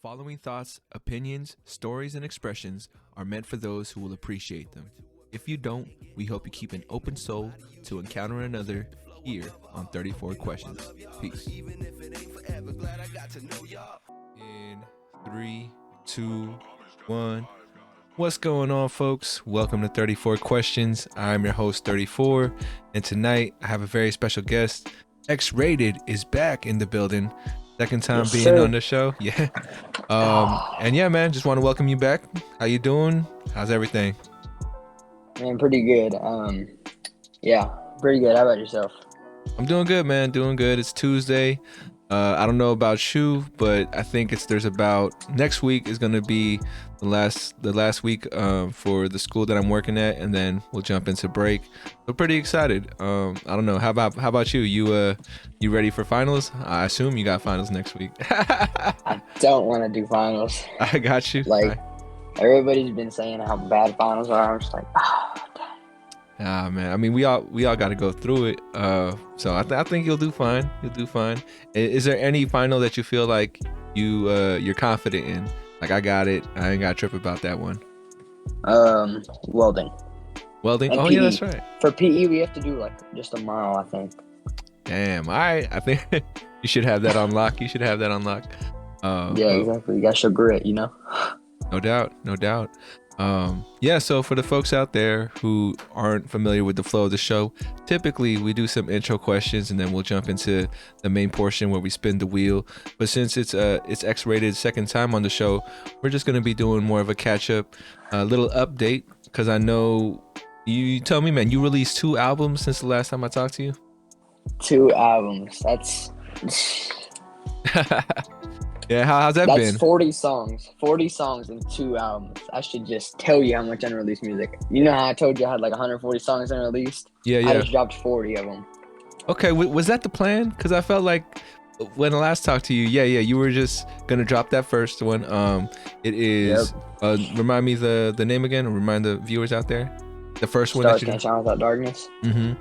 following thoughts, opinions, stories, and expressions are meant for those who will appreciate them. If you don't, we hope you keep an open soul to encounter another here on 34 Questions. Peace. In 3, 2, 1. What's going on, folks? Welcome to 34 Questions. I'm your host, 34, and tonight I have a very special guest. Xraeded is back in the building. Second time being on the show. Yeah. And yeah, man, just want to welcome you back. How you doing? How's everything? Man, pretty good. Yeah, pretty good. How about yourself? I'm doing good, man. Doing good. It's Tuesday. I don't know about you, but I think there's about next week is gonna be the last week for the school that I'm working at, and then we'll jump into break. So pretty excited. I don't know. How about you? You ready for finals? I assume you got finals next week. I don't want to do finals. I got you. Like everybody's been saying how bad finals are. I'm just like, Ah, man. I mean, we all got to go through it. So I think you'll do fine. You'll do fine. Is there any final that you feel like you're confident in? Like, I got it. I ain't got to trip about that one. Welding. Welding. And oh PE. Yeah, that's right. For PE, we have to do like just a mile, I think. Damn. All right. I think you should have that on lock. Yeah, exactly. You gotta show grit, you know. No doubt. Yeah, so for the folks out there who aren't familiar with the flow of the show, typically we do some intro questions and then we'll jump into the main portion where we spin the wheel. But since it's Xraeded's second time on the show, we're just going to be doing more of a catch-up, little update, because I know you tell me, man, you released 2 albums since the last time I talked to you? 2 albums. That's... Yeah, how's that been? That's 40 songs. 40 songs and 2 albums. I should just tell you how much unreleased music. You know how I told you I had like 140 songs unreleased? Yeah. I just dropped 40 of them. Okay, was that the plan? Because I felt like when I last talked to you, you were just gonna drop that first one. It is. Yep. Remind me the name again. Remind the viewers out there. The first one. Stars Can't Shine Without Darkness. And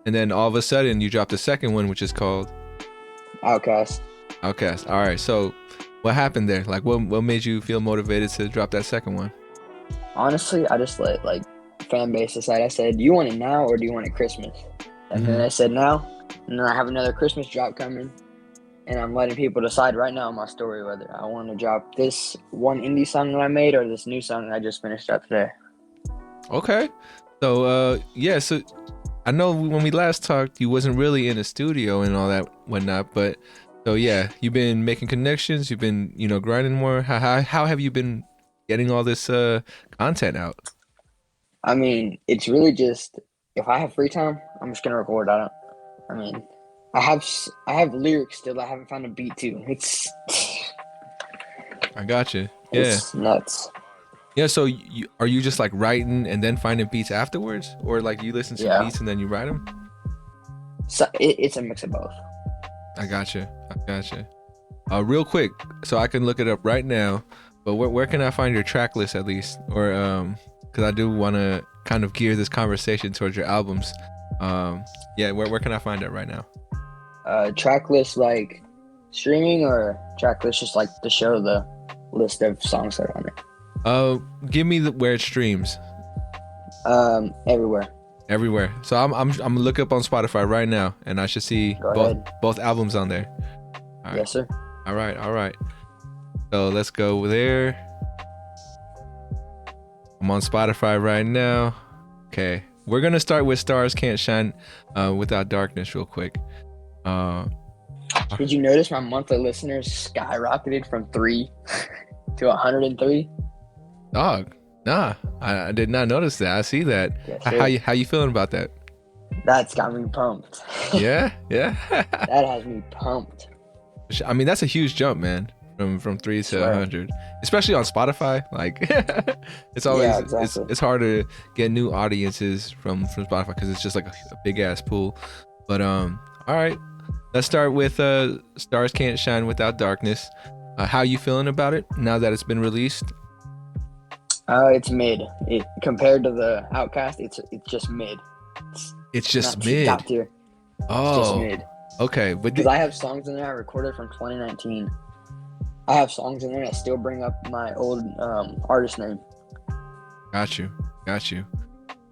then all of a sudden you dropped the second one, which is called Outcast. All right. So what happened there? Like, what made you feel motivated to drop that second one? Honestly, I just let like fan base decide. I said, do you want it now or do you want it Christmas? And then I said now. And then I have another Christmas drop coming. And I'm letting people decide right now on my story whether I want to drop this one indie song that I made or this new song that I just finished up today. Okay. So so I know when we last talked, you wasn't really in a studio and all that whatnot, but so yeah, you've been making connections. You've been, grinding more. How have you been getting all this content out? I mean, it's really just if I have free time, I'm just gonna record. I have lyrics still. I haven't found a beat to. I got you. Yeah. It's nuts. Yeah. So are you just like writing and then finding beats afterwards, or like you listen to beats and then you write them? So it's a mix of both. I gotcha. Real quick, so I can look it up right now. But where can I find your track list at least, or because I do want to kind of gear this conversation towards your albums. Where can I find that right now? Track list like streaming, or track list just like to show the list of songs that are on it. Give me where it streams. Everywhere. So I'm gonna look up on Spotify right now, and I should see both albums on there. All right. Yes, sir. All right. So let's go there. I'm on Spotify right now. Okay, we're gonna start with Stars Can't Shine Without Darkness real quick. Did you notice my monthly listeners skyrocketed from 3 to 103? Dog. Nah, I did not notice that. I see that. Yes, how you feeling about that? That's got me pumped. Yeah. That has me pumped. I mean, that's a huge jump, man. From 3 to 100, especially on Spotify. Like, it's always it's hard to get new audiences from Spotify because it's just like a big ass pool. But all right, let's start with Stars Can't Shine Without Darkness. How you feeling about it now that it's been released? It's mid. Compared to the Outcast, it's just mid. It's just mid. Top tier. Oh, it's just mid. Okay, but because I have songs in there I recorded from 2019. I have songs in there that still bring up my old artist name. Got you.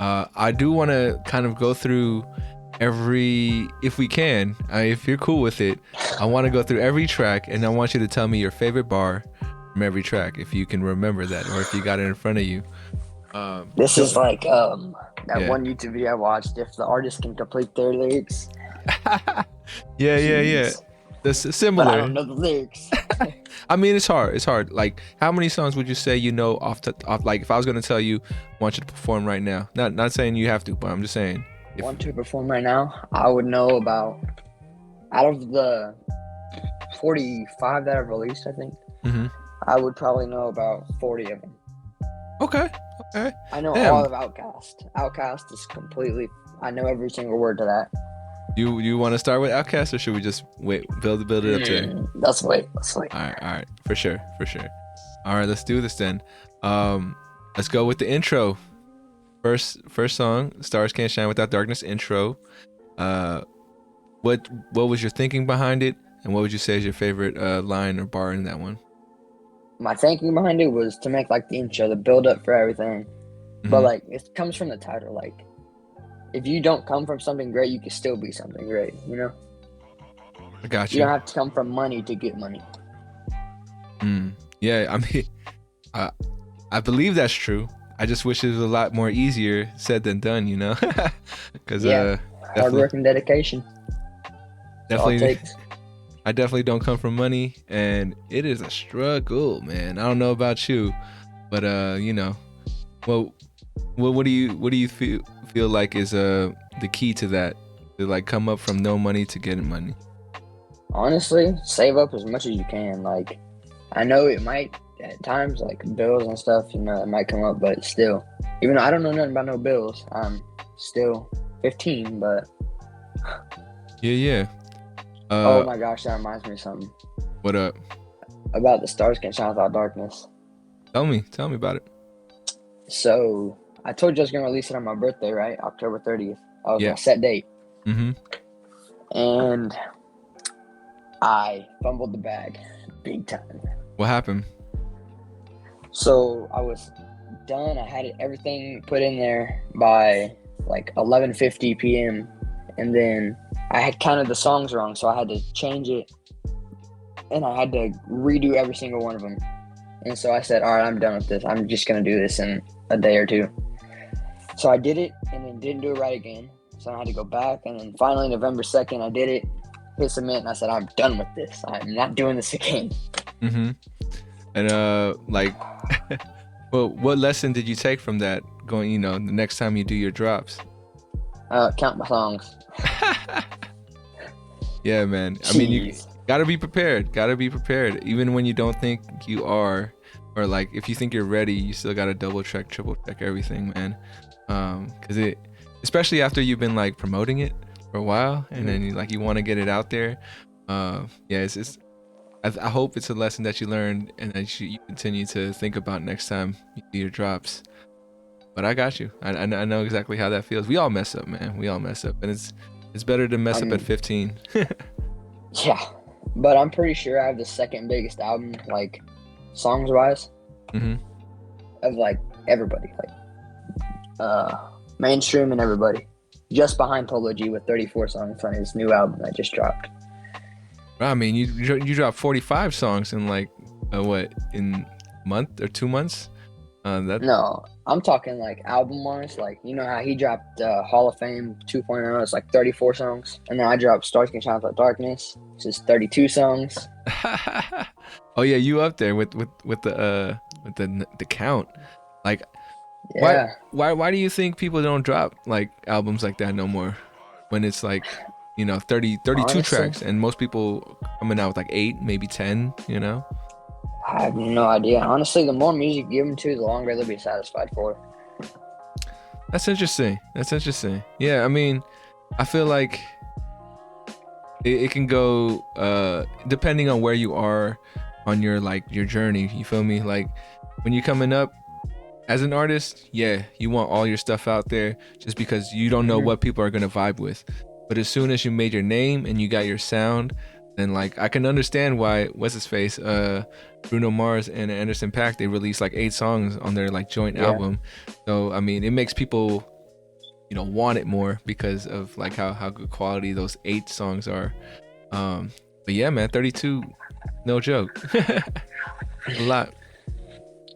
I do want to kind of go through every, if we can, if you're cool with it, I want to go through every track, and I want you to tell me your favorite bar from every track, if you can remember that, or if you got it in front of you. This is like that Yeah. one YouTube video I watched. If the artist can complete their lyrics. Yeah. Jeez. That's But I similar. don't know the lyrics. I mean, it's hard. Like, how many songs would you say you know off? Like, if I was gonna tell you, I want you to perform right now. Not saying you have to, but I'm just saying. Want to perform right now? I would know about, out of the 45 that I've released, I think, I would probably know about 40 of them. Okay. I know Damn. all of Outkast. Outkast is completely, I know every single word to that. You want to start with Outkast, or should we just build it up to? Let's wait. All right, for sure. All right, let's do this then. Let's go with the intro. First song, Stars Can't Shine Without Darkness intro. What was your thinking behind it, and what would you say is your favorite line or bar in that one? My thinking behind it was to make like the intro, the build up for everything. But like, it comes from the title. Like, if you don't come from something great, you can still be something great, you know? I got you. You don't have to come from money to get money. Yeah, I mean, I believe that's true. I just wish it was a lot more easier said than done, you know? Because hard work and dedication. Definitely, I definitely don't come from money, and it is a struggle, man. I don't know about you, but you know, well, what do you feel like is the key to that, to like come up from no money to getting money? Honestly, save up as much as you can. Like, I know it might at times, like bills and stuff, you know, it might come up, but still, even though I don't know nothing about no bills, I'm still 15, but yeah. Oh my gosh, that reminds me of something. What up? About the Stars Can't Shine Without Darkness. Tell me about it. So, I told you I was going to release it on my birthday, right? October 30th. That was my set date. And I fumbled the bag big time. What happened? So, I was done. I had everything put in there by like 11:50 p.m. And then I had counted the songs wrong, so I had to change it. And I had to redo every single one of them. And so I said, all right, I'm done with this. I'm just going to do this in a day or two. So I did it and then didn't do it right again. So I had to go back. And then finally, November 2nd, I did it, hit submit, and I said, I'm done with this. I'm not doing this again. And like, well, what lesson did you take from that going, you know, the next time you do your drops? Count my songs. Yeah, man. I mean, you gotta be prepared. Even when you don't think you are, or like if you think you're ready, you still gotta double check, triple check everything, man. Cause it, especially after you've been like promoting it for a while, and then you want to get it out there. It's I hope it's a lesson that you learned and that you continue to think about next time you do your drops. But I got you. I know exactly how that feels. We all mess up, man. We all mess up, and it's better to mess up at 15. Yeah, but I'm pretty sure I have the second biggest album, like songs wise, of like everybody, like mainstream and everybody, just behind Polo G with 34 songs on his new album that just dropped. I mean, you dropped 45 songs in like what, in a month or 2 months? No, I'm talking like album wise. Like, you know how he dropped Hall of Fame 2.0, it's like 34 songs, and then I dropped Stars Can Shine Without Darkness, which is 32 songs. Oh yeah, you up there with the count. Like, yeah. Why do you think people don't drop like albums like that no more, when it's like, you know, 32 Honestly, tracks, and most people coming out with like 8, maybe 10, you know? I have no idea. Honestly, the more music you give them to, the longer they'll be satisfied for. That's interesting. Yeah, I mean, I feel like it can go depending on where you are on your journey. You feel me? Like, when you're coming up as an artist, yeah, you want all your stuff out there just because you don't know what people are gonna vibe with. But as soon as you made your name and you got your sound, And like I can understand why what's his face, Bruno Mars and Anderson .Paak, they released like 8 songs on their like joint Yeah. album. So I mean, it makes people, want it more because of like how good quality those 8 songs are. But yeah, man, 32, no joke. A lot.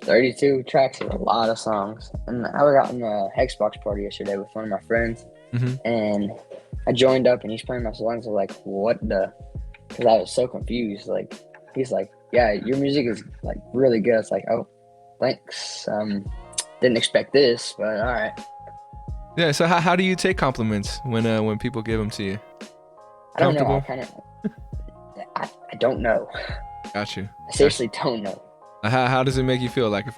32 tracks is a lot of songs. And I was out in a Xbox party yesterday with one of my friends, Hmm. and I joined up, and he's playing my songs. I was like, what the? Because I was so confused. Like, he's like, yeah, your music is like really good. It's like, oh, thanks. Didn't expect this, but all right. Yeah. So how do you take compliments when people give them to you? I don't know. Comfortable? I don't know. Got you. I seriously don't know. How does it make you feel? Like if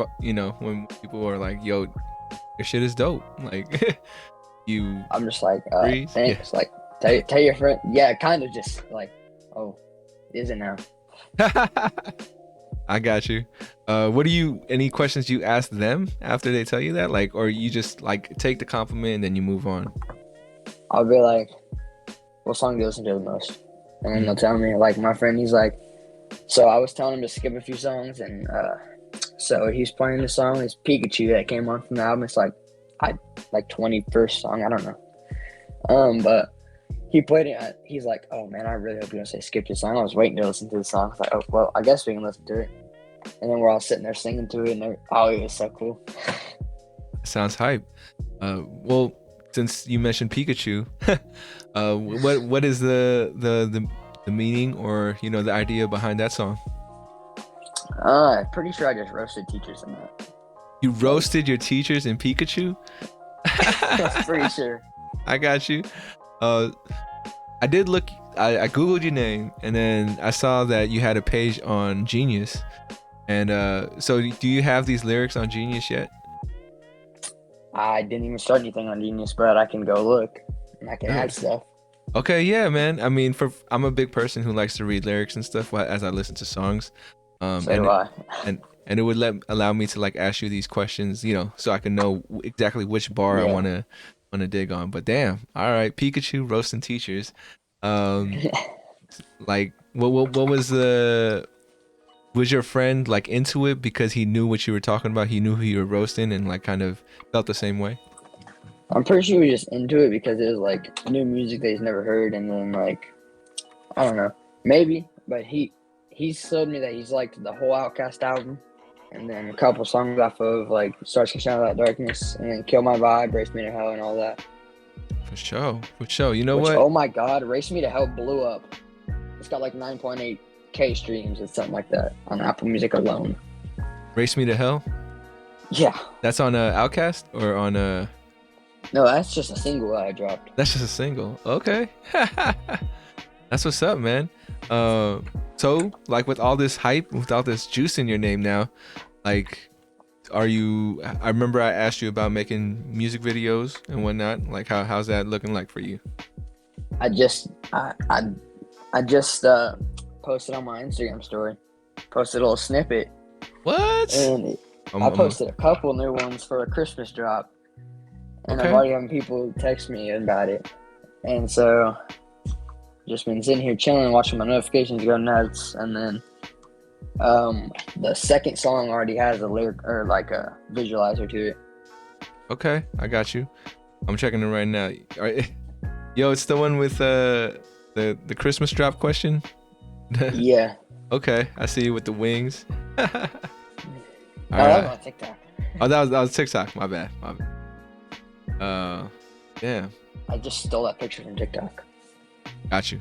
when people are like, "Yo, your shit is dope," like you I'm just like, agree? thanks. Like, tell your friend. Yeah, kind of just like, oh, is it now? I got you. Any questions you ask them after they tell you that? Like, or you just like take the compliment and then you move on? I'll be like, what song do you listen to the most? And then they'll tell me, like, my friend, he's like, so I was telling him to skip a few songs, and so he's playing the song. It's Pikachu that came on from the album. It's like 21st song. I don't know. But he played it. He's like, oh man, I really hope you don't say skip this song. I was waiting to listen to the song. I was like, oh well, I guess we can listen to it. And then we're all sitting there singing to it, and it was so cool. Sounds hype. Well, since you mentioned Pikachu, what is the meaning or the idea behind that song? Pretty sure I just roasted teachers in that. You roasted your teachers in Pikachu? Pretty sure. I got you. I did look. I googled your name, and then I saw that you had a page on Genius. And so, do you have these lyrics on Genius yet? I didn't even start anything on Genius, but I can go look and I can add stuff. Okay, yeah, man. I mean, I'm a big person who likes to read lyrics and stuff as I listen to songs. So do I. And it would allow me to like ask you these questions, so I can know exactly which bar I wanna dig on. But damn, all right, Pikachu roasting teachers. Like what was your friend like into it because he knew what you were talking about? He knew who you were roasting and like kind of felt the same way? I'm pretty sure he was just into it because it was like new music that he's never heard, and then like I don't know, maybe, but he told me that he's liked the whole Outcast album, and then a couple songs off of like Stars Can Shine Without Darkness, and then Kill My Vibe, Race Me to Hell, and all that. For sure. You know what? Oh my God, Race Me to Hell blew up. It's got like 9.8K streams or something like that on Apple Music alone. Race Me to Hell? Yeah. That's on Outcast or on No, that's just a single that I dropped. That's just a single. Okay. That's what's up, man. So like with all this hype, with all this juice in your name now, like I remember I asked you about making music videos and whatnot. Like how's that looking like for you? I just posted on my Instagram story. Posted a little snippet. What? And I posted a couple new ones for a Christmas drop. And Okay. I've already having people text me about it. And so just been sitting here chilling, watching my notifications go nuts, and then the second song already has a lyric or like a visualizer to it. Okay, I got you. I'm checking it right now. All right. Yo, it's the one with the Christmas drop question. Yeah. Okay, I see you with the wings. All That was on TikTok. Oh, that was TikTok. My bad. Damn. I just stole that picture from TikTok. Got you.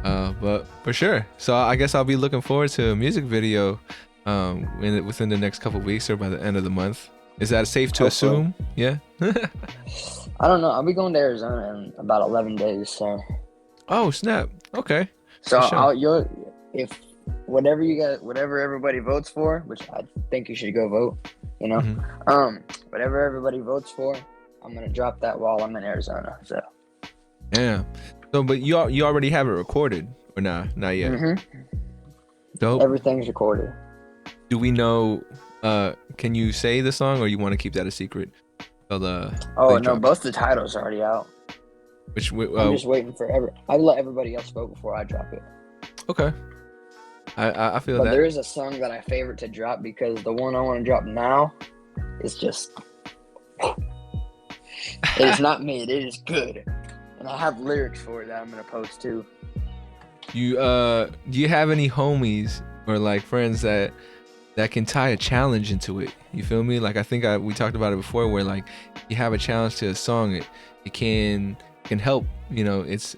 But for sure. So I guess I'll be looking forward to a music video within the next couple weeks or by the end of the month. Is that safe to assume? Yeah. I don't know. I'll be going to Arizona in about 11 days. So. Oh snap. Okay. So sure. if whatever everybody votes for, which I think you should go vote. Whatever everybody votes for, I'm gonna drop that while I'm in Arizona. So. Yeah. So, but you already have it recorded or not? Not yet. Mm-hmm. Dope. Everything's recorded. Do we know? Can you say the song, or you want to keep that a secret? No, both the titles are already out. Which I'm just waiting for I let everybody else vote before I drop it. okay. I feel But that. there is a song that I favorite to drop because the one I want to drop now is just. It is not mid. It is good, and I have lyrics for it that I'm gonna post too. You do you have any homies or like friends that can tie a challenge into it? You feel me? Like I think we talked about it before, where like you have a challenge to a song, it can help. You know, it's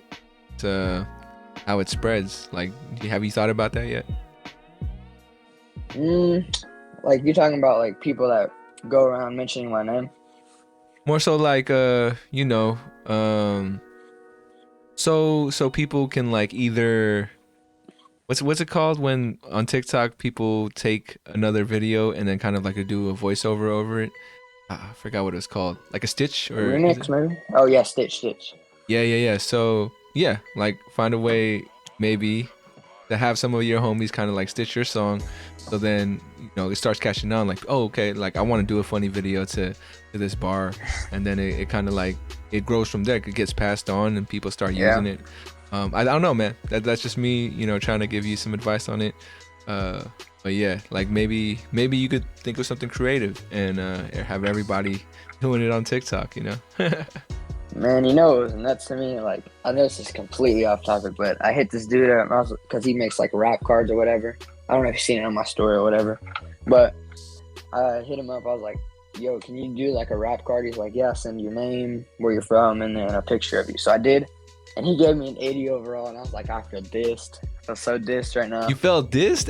how it spreads. Like, have you thought about that yet? Like you're talking about like people that go around mentioning my name. More so like you know, so people can like either what's it called when on TikTok people take another video and then kind of like do a voiceover over it. I forgot what it was called. Like a stitch A or is it? remix, maybe? Oh yeah, Stitch. Yeah. So yeah, like find a way maybe to have some of your homies kind of like stitch your song, so then you know it starts catching on. Like, oh okay, like I want to do a funny video to this bar, and then it kind of like it grows from there. It gets passed on and people start using it. I don't know, man. That's just me, you know, trying to give you some advice on it. But yeah, like maybe you could think of something creative and have everybody doing it on TikTok, you know. Man, you know, it was nuts to me. Like, I know this is completely off topic, but I hit this dude up because he makes like rap cards or whatever. I don't know if you've seen it on my story or whatever, but I hit him up. I was like, yo, can you do like a rap card? He's like, yeah, send your name, where you're from, and then a picture of you. So I did, and he gave me an 80 overall, and I was like, I feel dissed. I feel so dissed right now. You felt dissed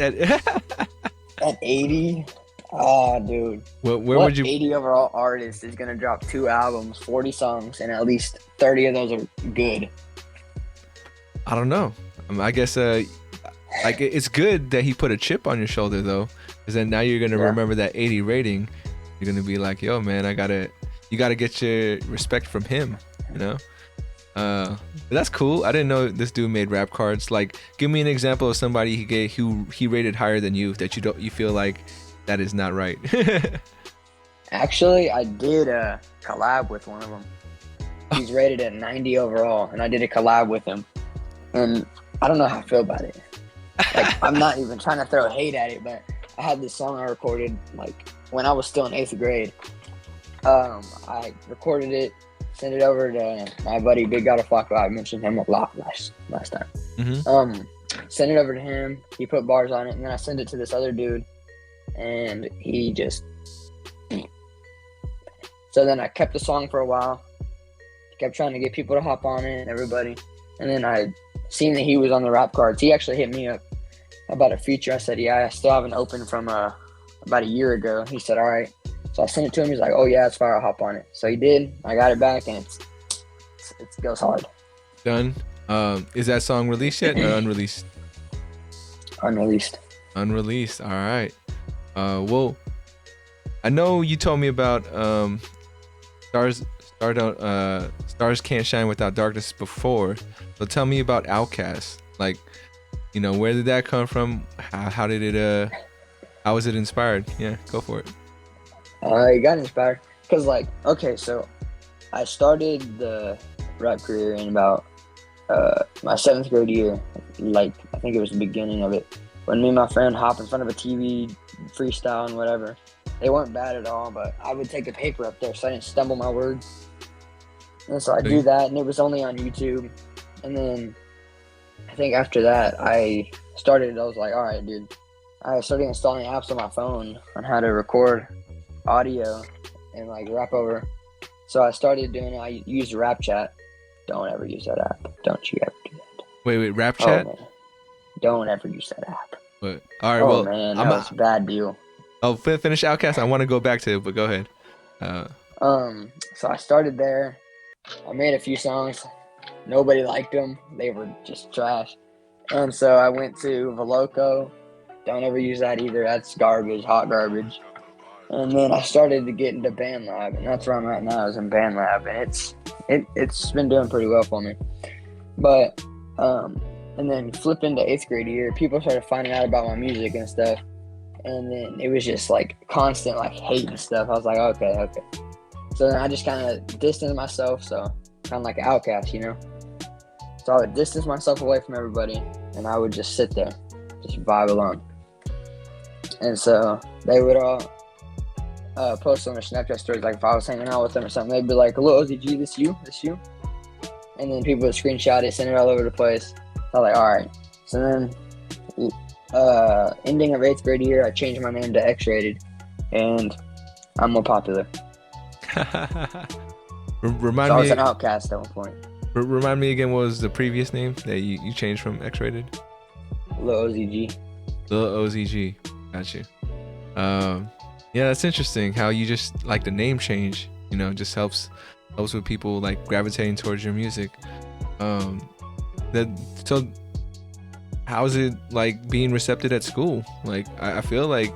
At 80? Oh, dude. Where what would you 80 overall artist is going to drop 2 albums, 40 songs, and at least 30 of those are good? I don't know. I guess like it's good that he put a chip on your shoulder though, because then now you're gonna remember that 80 rating. You're gonna be like, yo man, you gotta get your respect from him, you know. But that's cool. I didn't know this dude made rap cards. Like, give me an example of somebody who he rated higher than you that you feel like that is not right. Actually, I did a collab with one of them. He's rated at 90 overall, and I did a collab with him. And I don't know how I feel about it. Like, I'm not even trying to throw hate at it, but I had this song I recorded like when I was still in 8th grade. I recorded it, sent it over to my buddy Big God of Flacco. I mentioned him a lot last time. Mm-hmm. Sent it over to him. He put bars on it, and then I sent it to this other dude, and he just. So then I kept the song for a while. Kept trying to get people to hop on it, everybody, and then I seen that he was on the rap cards. He actually hit me up about a feature. I said, yeah, I still haven't opened from about a year ago. He said, all right. So I sent it to him. He's like, oh yeah, it's fire, I'll hop on it. So he did. I got it back, and it goes hard. Done. Is that song released yet or unreleased? Unreleased. All right. Well, I know you told me about stars can't shine without darkness before. So tell me about Outcast. Like, you know, where did that come from? How did it how was it inspired? Yeah, go for it. I got inspired because, like, okay, so I started the rap career in about my 7th grade year. Like, I think it was the beginning of it, when me and my friend hop in front of a TV, freestyle and whatever. They weren't bad at all, but I would take a paper up there so I didn't stumble my words. And so I do that, and it was only on YouTube. And then I think after that, I was like, all right, dude. I started installing apps on my phone on how to record audio and like rap over. So I started doing it. I used Rap Chat. Don't ever use that app. Don't you ever do that. Wait, Rap Chat? Oh, man. Don't ever use that app. But, all right, oh well, man, that was a bad deal. Oh, finish Outcast. I want to go back to it, but go ahead. So I started there. I made a few songs. Nobody liked them. They were just trash. And so I went to Veloco. Don't ever use that either. That's garbage, hot garbage. And then I started to get into BandLab, and that's where I'm at now, is in BandLab, and it's been doing pretty well for me. But and then flip into 8th grade year, people started finding out about my music and stuff, and then it was just like constant like hate and stuff. I was like, okay. So then I just kind of distanced myself. So kind of like an outcast, you know. So I would distance myself away from everybody, and I would just sit there, just vibe alone. And so they would all post on their Snapchat stories, like if I was hanging out with them or something, they'd be like, "Hello, OZG, this you? And then people would screenshot it, send it all over the place. So I was like, all right. So then, ending of 8th grade year, I changed my name to Xraeded, and I'm more popular. Remind So I me. was an outcast at one point. Remind me again. What was the previous name that you changed from Xraeded? Lil OZG. Lil OZG. Got you. Yeah, that's interesting. How you just like the name change. You know, just helps with people like gravitating towards your music. So how's it like being receptive at school? Like I feel like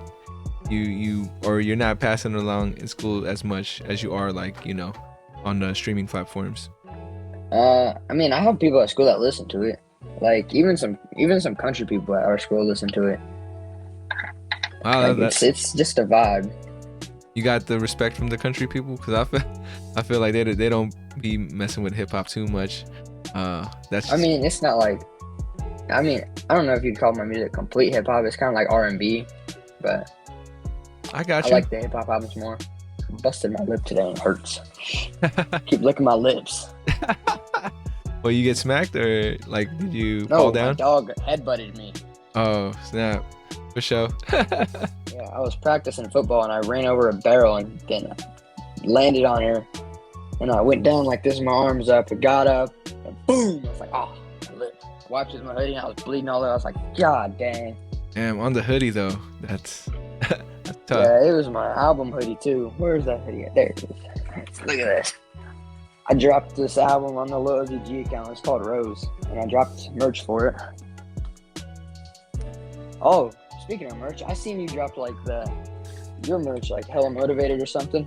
you're not passing along in school as much as you are like, you know, on the streaming platforms. I mean, I have people at school that listen to it. Like even some country people at our school listen to it. Wow, like it's just a vibe. You got the respect from the country people, because I feel like they don't be messing with hip hop too much. That's. I mean, it's not like. I mean, I don't know if you'd call my music complete hip hop. It's kind of like R&B, but I got you. I like the hip hop albums more. Busted my lip today and it hurts. Keep licking my lips. Well, you get smacked or like did you No, fall down? my dog headbutted me. Oh snap! For sure. Yeah, I was practicing football and I ran over a barrel and then landed on her. And I went down like this, my arms up, and got up, and boom! I was like, oh, my lip. Wiped with my hoodie and I was bleeding all over. I was like, God dang. Damn, on the hoodie though. That's tough. Yeah, it was my album hoodie too. Where's that hoodie at? There it is. Look at this. I dropped this album on the Lil OZG account. It's called Rose. And I dropped merch for it. Oh, speaking of merch, I seen you dropped like your merch, like Hella Motivated or something.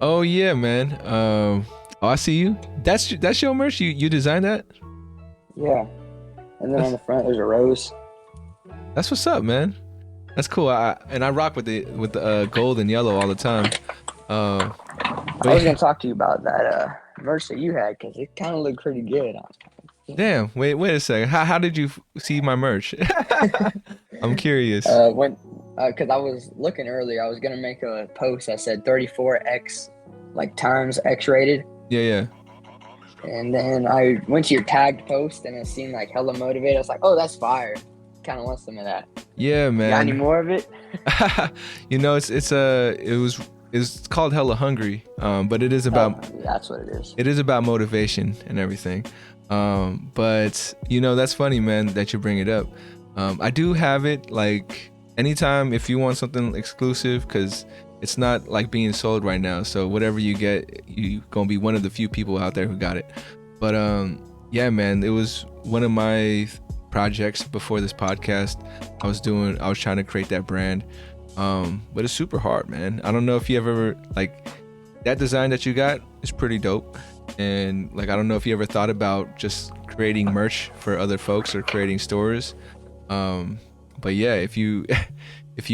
Oh yeah, man. Oh, I see you. That's your merch. You designed that? Yeah. And then on the front there's a rose. That's what's up, man. That's cool. I rock with the gold and yellow all the time. I was gonna talk to you about that merch that you had because it kind of looked pretty good. Damn. Wait a second. How did you see my merch? I'm curious. Because I was looking earlier, I was gonna make a post that said 34x like times Xraeded. Yeah. And then I went to your tagged post and it seemed like Hella Motivated. I was like, oh, that's fire. Kind of want some of that. Yeah, man. Got any more of it? You know, it's called Hella Hungry, but it is about. That's what it is. It is about motivation and everything. But you know, that's funny, man, that you bring it up. I do have it like anytime if you want something exclusive, because it's not like being sold right now. So whatever you get, you gonna be one of the few people out there who got it. But yeah, man, it was one of my projects before this podcast. I was trying to create that brand. But it's super hard, man. I don't know if you ever like that design that you got is pretty dope. And like, I don't know if you ever thought about just creating merch for other folks or creating stores. But yeah, if you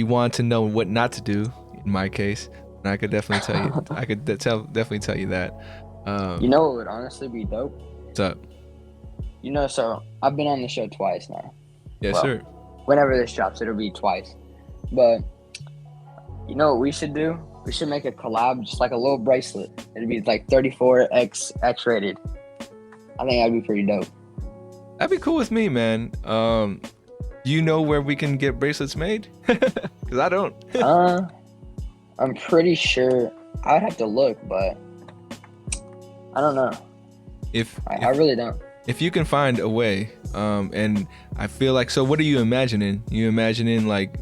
want to know what not to do, in my case, then I could definitely tell you. I could definitely tell you that. You know what would honestly be dope? What's up? You know, so I've been on the show twice now. Yes, sir. Whenever this drops, it'll be twice. But you know what we should do? We should make a collab, just like a little bracelet. It'd be like 34X-rated. I think that'd be pretty dope. That'd be cool with me, man. Do you know where we can get bracelets made? Because I don't. I'm pretty sure. I'd have to look, but I don't know. I really don't. If you can find a way, and I feel like, so what are you imagining? You imagining like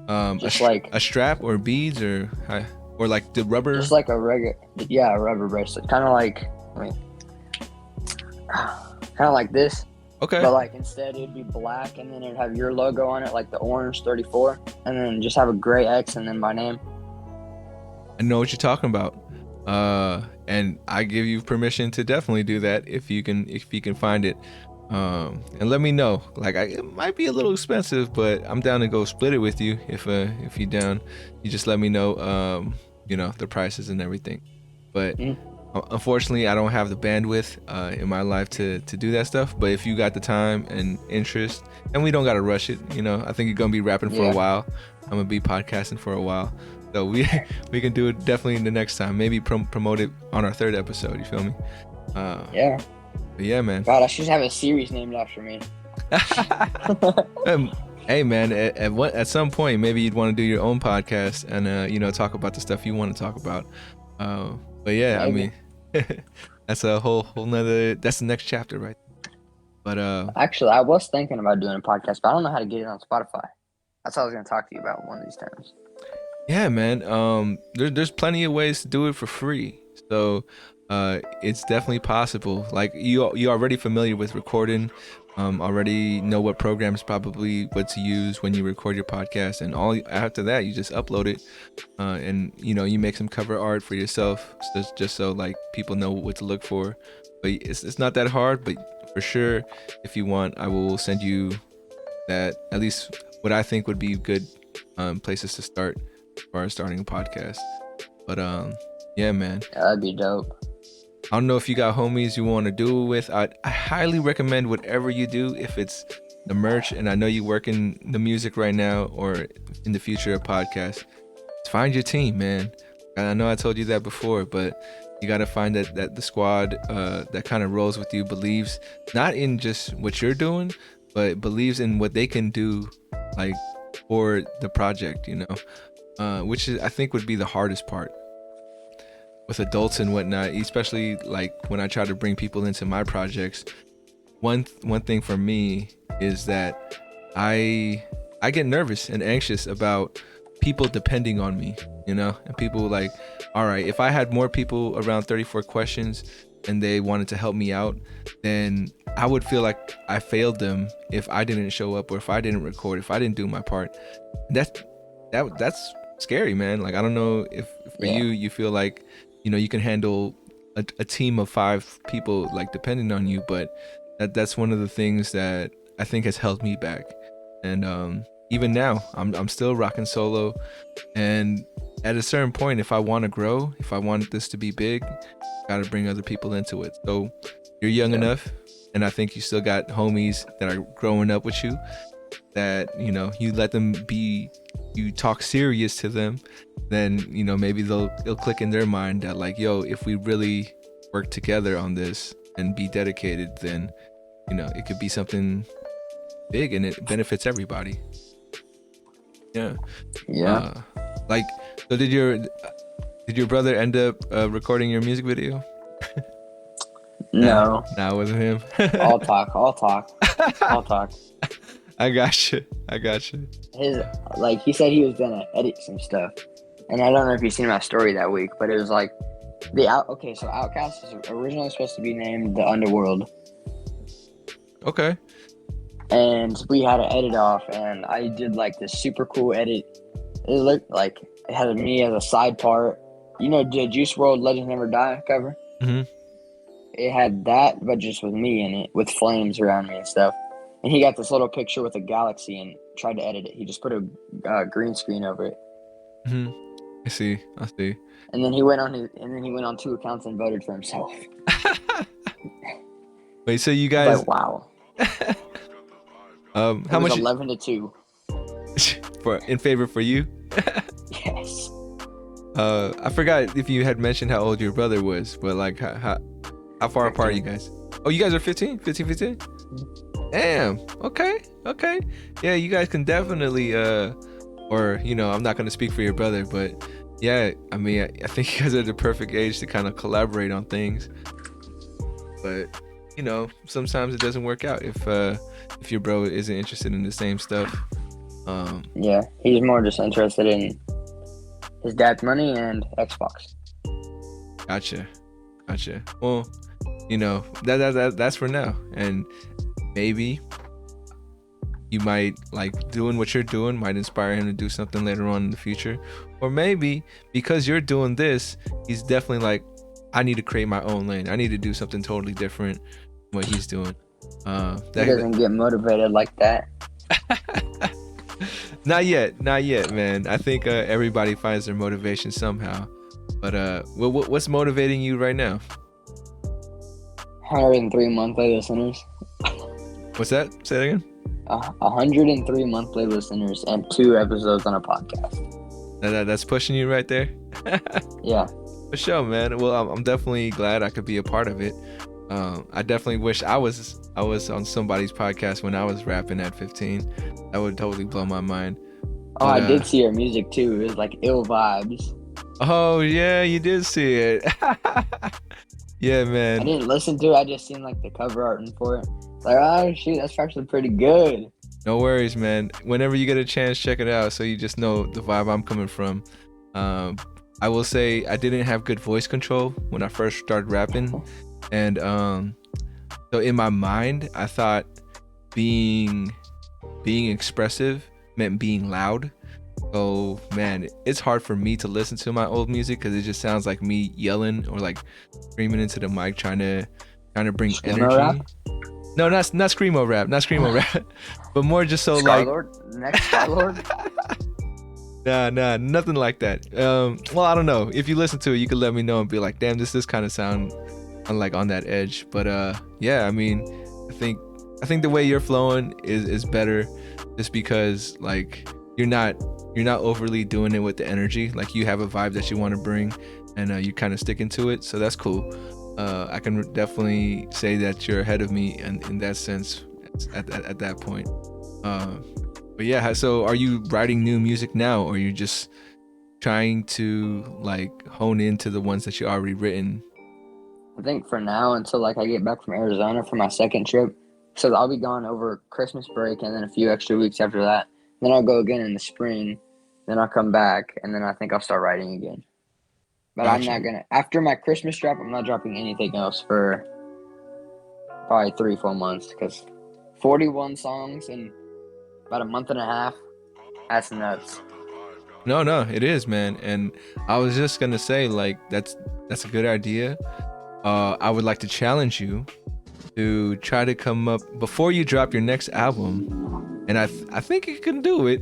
just like a strap or beads or like the rubber? Just like a rubber bracelet. Kind of like, this. Okay. But like instead it'd be black and then it'd have your logo on it, like the orange 34, and then just have a gray X and then my name. I know what you're talking about. And I give you permission to definitely do that if you can find it. And let me know. Like it might be a little expensive, but I'm down to go split it with you if you're down. You just let me know, you know, the prices and everything. But Unfortunately, I don't have the bandwidth in my life to do that stuff. But if you got the time and interest, and we don't gotta rush it, you know, I think you're gonna be rapping for a while. I'm gonna be podcasting for a while, so we can do it definitely in the next time. Maybe promote it on our 3rd episode. You feel me? Yeah. But yeah, man. God, I should have a series named after me. Hey, man. At some point, maybe you'd want to do your own podcast and you know, talk about the stuff you want to talk about. But yeah, maybe. I mean, that's a whole nother. That's the next chapter, right? But actually, I was thinking about doing a podcast, but I don't know how to get it on Spotify. That's what I was going to talk to you about one of these times. Yeah, man. There's plenty of ways to do it for free. So it's definitely possible. Like you're already familiar with recording, already know what programs probably what to use when you record your podcast, and all after that you just upload it, and you know, you make some cover art for yourself, just so like people know what to look for. But it's not that hard. But for sure, if you want, I will send you that, at least what I think would be good places to start as far as starting a podcast. But yeah, man. Yeah, that'd be dope. I don't know if you got homies you want to do it with. I highly recommend whatever you do, if it's the merch, and I know you work in the music right now, or in the future a podcast, find your team, man. I know I told you that before, but you got to find that the squad that kind of rolls with you, believes not in just what you're doing, but believes in what they can do, like, for the project, you know, which is, I think, would be the hardest part with adults and whatnot, especially like when I try to bring people into my projects. One thing for me is that I get nervous and anxious about people depending on me, you know, and people like, all right, if I had more people around 34 Questions and they wanted to help me out, then I would feel like I failed them if I didn't show up, or if I didn't record, if I didn't do my part. That's scary, man. Like, I don't know if for you feel like, you know, you can handle a team of 5 people like depending on you, but that's one of the things that I think has held me back. And even now, I'm still rocking solo, and at a certain point, if I want to grow, if I want this to be big, gotta bring other people into it. So you're young enough, and I think you still got homies that are growing up with you, that, you know, you let them be, you talk serious to them, then, you know, maybe it'll click in their mind that, like, yo, if we really work together on this and be dedicated, then, you know, it could be something big and it benefits everybody. Yeah. Like, so did your brother end up recording your music video? No. Nah, it wasn't him. I'll talk. I got you. His, like, he said he was gonna edit some stuff, and I don't know if you've seen my story that week, but it was like so Outcast is originally supposed to be named The Underworld. Okay. And we had to edit off, and I did like this super cool edit. It looked like it had me as a side part. You know, the Juice WRLD Legends Never Die cover? Mm-hmm. It had that, but just with me in it, with flames around me and stuff. And he got this little picture with a galaxy and tried to edit it. He just put a green screen over it. Mm-hmm. I see. And then he went on 2 accounts and voted for himself. Wait, so you guys? Like, wow. How much? 11-2. In favor for you? Yes. I forgot if you had mentioned how old your brother was, but like how far 15. apart are you guys? Oh, you guys are 15? 15? Damn. Okay. Yeah, you guys can definitely or, you know, I'm not going to speak for your brother, but yeah, I mean, I think you guys are the perfect age to kind of collaborate on things. But, you know, sometimes it doesn't work out if your bro isn't interested in the same stuff. Yeah, he's more just interested in his dad's money and Xbox. Gotcha. Well, you know, that's for now, and maybe you might, like, doing what you're doing might inspire him to do something later on in the future, or maybe because you're doing this, he's definitely like, I need to create my own lane. I need to do something totally different from what he's doing. He doesn't get motivated like that. Not yet, man. I think everybody finds their motivation somehow. But what's motivating you right now? 103 monthly listeners. What's that? Say it again. 103 monthly listeners and 2 episodes on a podcast. That's pushing you right there. Yeah. For sure, man. Well, I'm definitely glad I could be a part of it. I definitely wish I was on somebody's podcast when I was rapping at 15. That would totally blow my mind. Oh, I did see your music too. It was like ill vibes. Oh yeah, you did see it. Yeah, man. I didn't listen to it. I just seen like the cover art for it. Like, oh shoot, that's actually pretty good. No worries, man. Whenever you get a chance, check it out so you just know the vibe I'm coming from. I will say I didn't have good voice control when I first started rapping. And so in my mind, I thought being expressive meant being loud. So man, it's hard for me to listen to my old music because it just sounds like me yelling or like screaming into the mic, trying to bring Screamo energy. rap? No, not screamo rap, but more just so Star-Lord? Next Star-Lord? Nah, nothing like that. Well, I don't know. If you listen to it, you could let me know and be like, damn, this kind of sound like on that edge. But yeah, I mean, I think the way you're flowing is better, just because like you're not overly doing it with the energy. Like you have a vibe that you want to bring, and you kind of sticking to it. So that's cool. I can definitely say that you're ahead of me in that sense at that point. But yeah, so are you writing new music now, or are you just trying to like hone into the ones that you already written? I think for now, until like I get back from Arizona for my second trip, so I'll be gone over Christmas break and then a few extra weeks after that. Then I'll go again in the spring. Then I'll come back, and then I think I'll start writing again. But Gotcha. I'm not gonna. After my Christmas drop, I'm not dropping anything else for probably 3-4 months, because 41 songs in about a month and a half. That's nuts. No, it is, man. And I was just gonna say, like, that's a good idea. I would like to challenge you to try to come up before you drop your next album, and I think you can do it.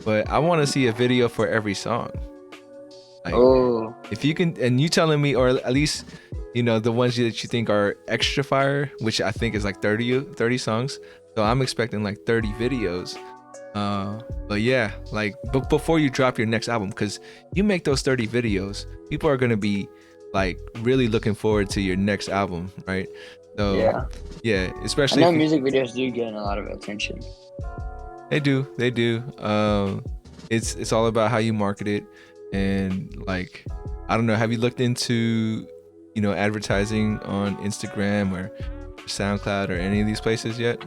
But I want to see a video for every song. Like, Oh, if you can, and you telling me, or at least, you know, the ones that you think are extra fire, which I think is like 30 songs. So I'm expecting like 30 videos. But yeah, like before you drop your next album, because you make those 30 videos, people are gonna be like really looking forward to your next album, right? So yeah, I especially know music videos do get a lot of attention. They do. It's all about how you market it, and like, I don't know. Have you looked into, you know, advertising on Instagram or SoundCloud or any of these places yet?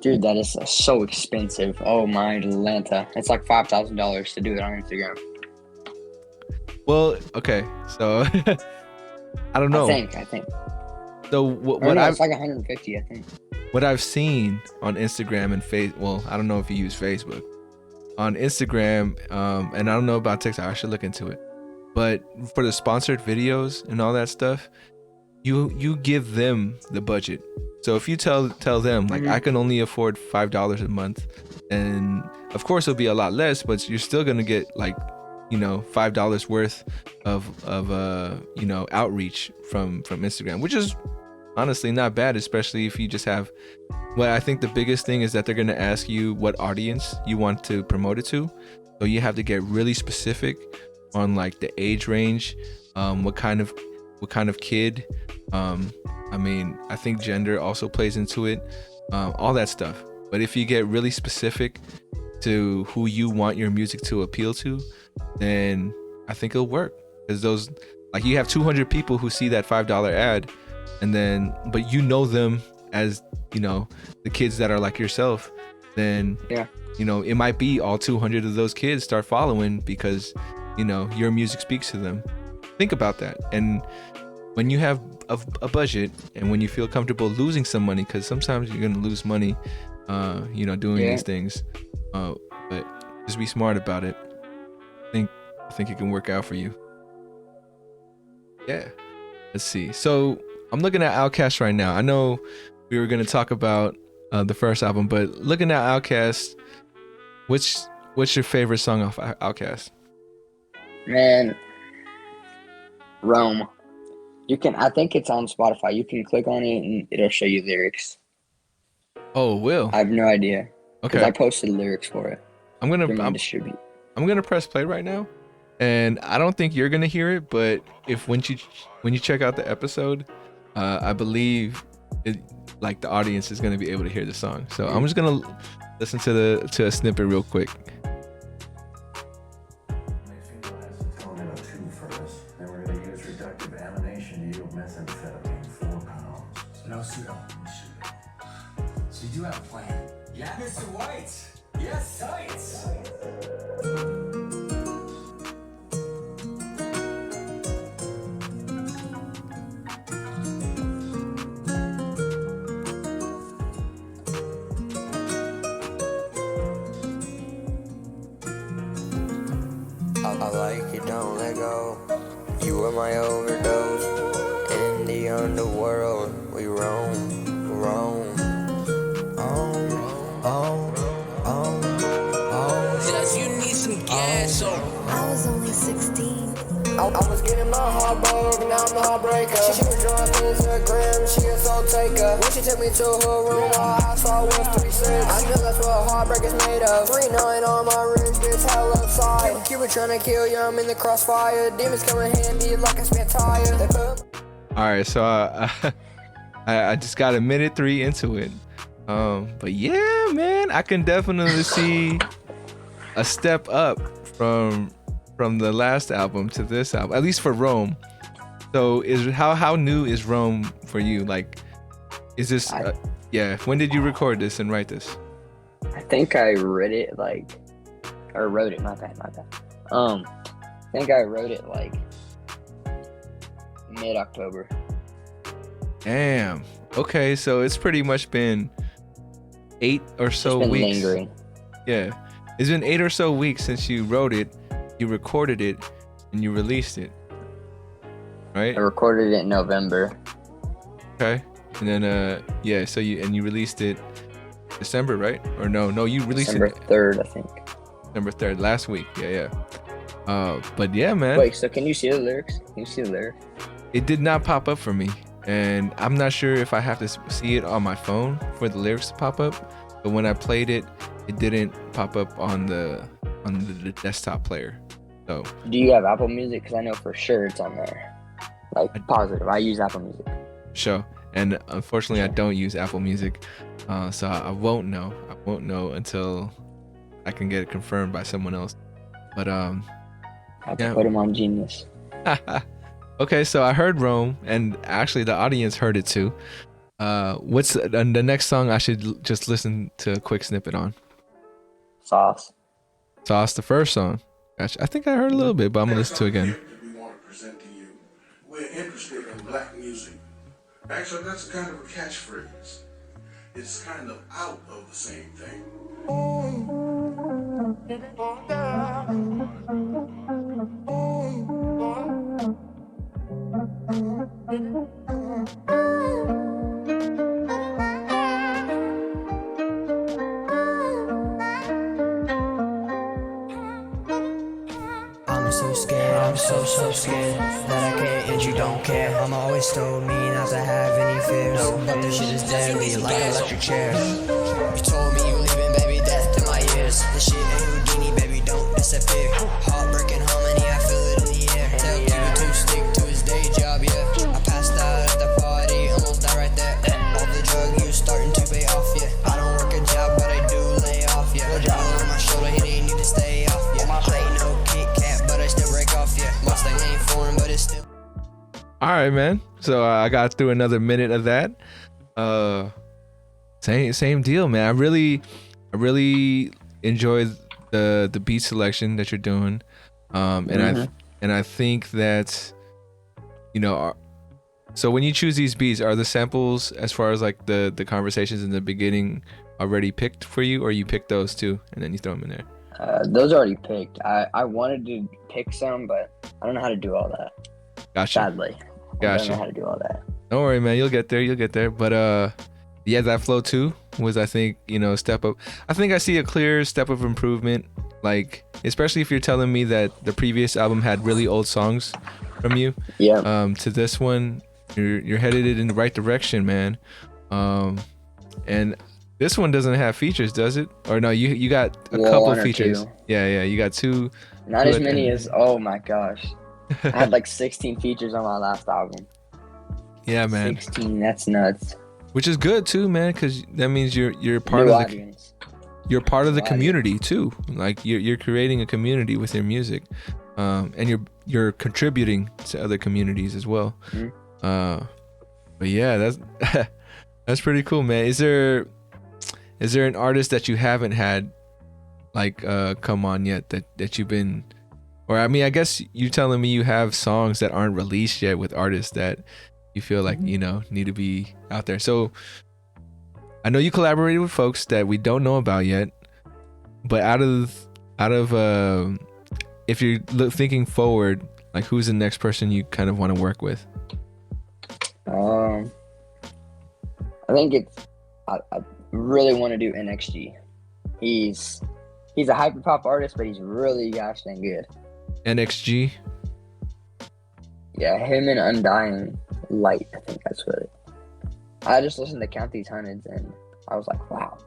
Dude, that is so expensive. Oh my Atlanta. It's like $5,000 to do it on Instagram. Well, okay, so I don't know. I think. So what it's like 150, I think. What I've seen on Instagram and well, I don't know if you use Facebook. On Instagram, and I don't know about TikTok, I should look into it. But for the sponsored videos and all that stuff, you give them the budget. So if you tell them like, I can only afford $5 a month, and of course it'll be a lot less, but you're still gonna get like, you know, $5 worth of you know, outreach from Instagram, which is honestly not bad, especially if you just have. Well, I think the biggest thing is that they're gonna ask you what audience you want to promote it to, so you have to get really specific on like the age range, what kind of kid. I mean, I think gender also plays into it, all that stuff. But if you get really specific to who you want your music to appeal to, then I think it'll work. Because those, like, you have 200 people who see that $5 ad, and then, but you know them as, you know, the kids that are like yourself, then, you know, it might be all 200 of those kids start following because, you know, your music speaks to them. Think about that. And when you have a budget, and when you feel comfortable losing some money, because sometimes you're gonna lose money, you know, doing these things, but just be smart about it. I think it can work out for you. Yeah. Let's see. So I'm looking at Outkast right now. I know we were gonna talk about the first album, but looking at Outkast, what's your favorite song off Outkast? Man, Rome. You can. I think it's on Spotify. You can click on it and it'll show you lyrics. Oh, it will. I have no idea because Okay. I posted lyrics for it. I'm gonna Distribute. I'm gonna press play right now, and I don't think you're gonna hear it, but when you check out the episode, I believe it, like the audience is gonna be able to hear the song. So I'm just gonna listen to a snippet real quick. No pseudo. So you do have a plan? Yeah, Mr. White. Yes, sights. I like you, don't let go. You were my overdose. In the underworld, we roam, roam. Just you need some gas, I was only 16. I was getting my heart broke, now I'm the heartbreaker. She was drawing Instagram, she a soul taker. When she took me to her room, all I saw was 3-6. I know that's what a heartbreak is made of. 3-9 on my wrist, bitch, hell upside. Cupid trying to kill you, I'm in the crossfire. Demons coming handy like a spare tire. They put All right, so I just got a minute 3 into it. But yeah, man, I can definitely see a step up from the last album to this album, at least for Rome. So how new is Rome for you? Like, is this when did you record this and write this? I think I wrote it my bad. I think I wrote it like mid-October. Damn. Okay, so it's pretty much been 8 or so It's been weeks. lingering. Yeah, it's been 8 or so weeks since you wrote it, you recorded it, and you released it, right? I recorded it in November. Okay, and then so you released it December, right? Or no, you released December it 3rd, I think. December 3rd, last week. Yeah. But yeah, man, Wait, so can you see the lyrics? Can you see the lyrics? it did not pop up for me, and I'm not sure if I have to see it on my phone for the lyrics to pop up. But when I played it, it didn't pop up on the desktop player. So Do you have Apple Music? Because I know for sure it's on there. Like, positive. I use Apple Music. show, and unfortunately, I don't use Apple Music, so I won't know. I won't know until I can get it confirmed by someone else. But I have Yeah. to put them on Genius. okay, so I heard Rome, and actually the audience heard it too. What's the next song I should just listen to a quick snippet on? Sauce. Sauce, the first song. Gotcha. I think I heard a little bit, but I'm gonna listen to it again. We want to present to you. We're interested in black music. Actually, that's kind of a catchphrase. It's kind of out of the same thing. I'm so scared, I'm so scared that I can't and you don't care. Mama always told me not to have any fears, but this shit is deadly like an electric chair. You told me you leaving, baby, death to my ears. This shit ain't Houdini, baby, don't disappear. Heartbreaking harmony, I feel it in the air. Tell Cuba to stick to his day job, yeah. I passed out at the party, almost died right there. All the drug use starting to pay off, yeah. I don't work a job, but I do lay off, yeah. All on my shoulder, he didn't need to stay off, yeah. I ain't no Kit Kat, but I still break off, yeah. Mustang ain't foreign, but it's still. All right, man. So I got through another minute of that. Same deal, man. I really enjoyed the beat selection that you're doing, and I think that, you know, so when you choose these beats, are the samples, as far as like the conversations in the beginning, already picked for you, or you pick those too and then you throw them in there? Those are already picked. I wanted to pick some, but I don't know how to do all that. Gotcha. Sadly. I don't Gotcha. know how to do all that. Don't worry, man. You'll get there. But yeah, that flow too was, I think, you know, step up. I think I see a clear step of improvement. Like, especially if you're telling me that the previous album had really old songs from you. Yeah. To this one, you're headed in the right direction, man. And this one doesn't have features, does it? Or no, you got a couple One or features. two. Yeah, you got two. Not two as at the many end. as, oh my gosh. I had like 16 features on my last album. Yeah, man. 16, that's nuts. Which is good too, man, because that means you're part New of the audience. you're part of the New community too. Like you're creating a community with your music, and you're contributing to other communities as well. But yeah, that's that's pretty cool, man. Is there an artist that you haven't had like come on yet that you've been, or I mean, I guess you're telling me you have songs that aren't released yet with artists that you feel like need to be out there. So I know you collaborated with folks that we don't know about yet, but out of if you're thinking forward, like who's the next person you kind of want to work with? I think I really want to do NXG. He's a hyperpop artist, but he's really gosh dang good. NXG? Yeah, him and Undying Light, I think that's what it. I just listened to Count These Hundreds and I was like, wow,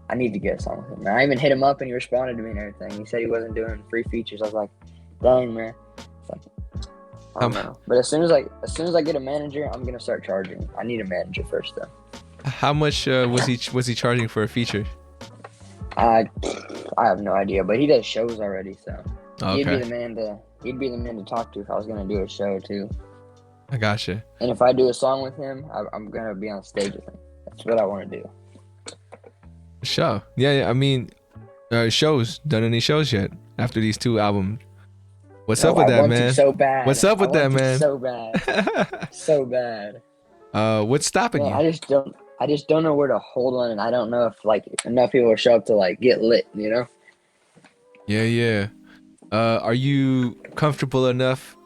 I need to get a song with him. And I even hit him up and he responded to me and everything. He said he wasn't doing free features. I was like, dang, man. It's like, I don't know. But as soon as I get a manager, I'm gonna start charging. I need a manager first though. How much was he charging for a feature? I have no idea, but he does shows already, so he'd be Okay, the man to talk to if I was gonna do a show too. I gotcha. And if I do a song with him, I'm gonna be on stage with him. That's what I want to do. Sure. Yeah. I mean, shows. Done any shows yet after these two albums? What's up with I that, want to man? so bad. What's up with I that, want to man? So bad, so bad. What's stopping Man, you? I just don't know where to hold on, and I don't know if like enough people will show up to like get lit. You know? Yeah. Are you comfortable enough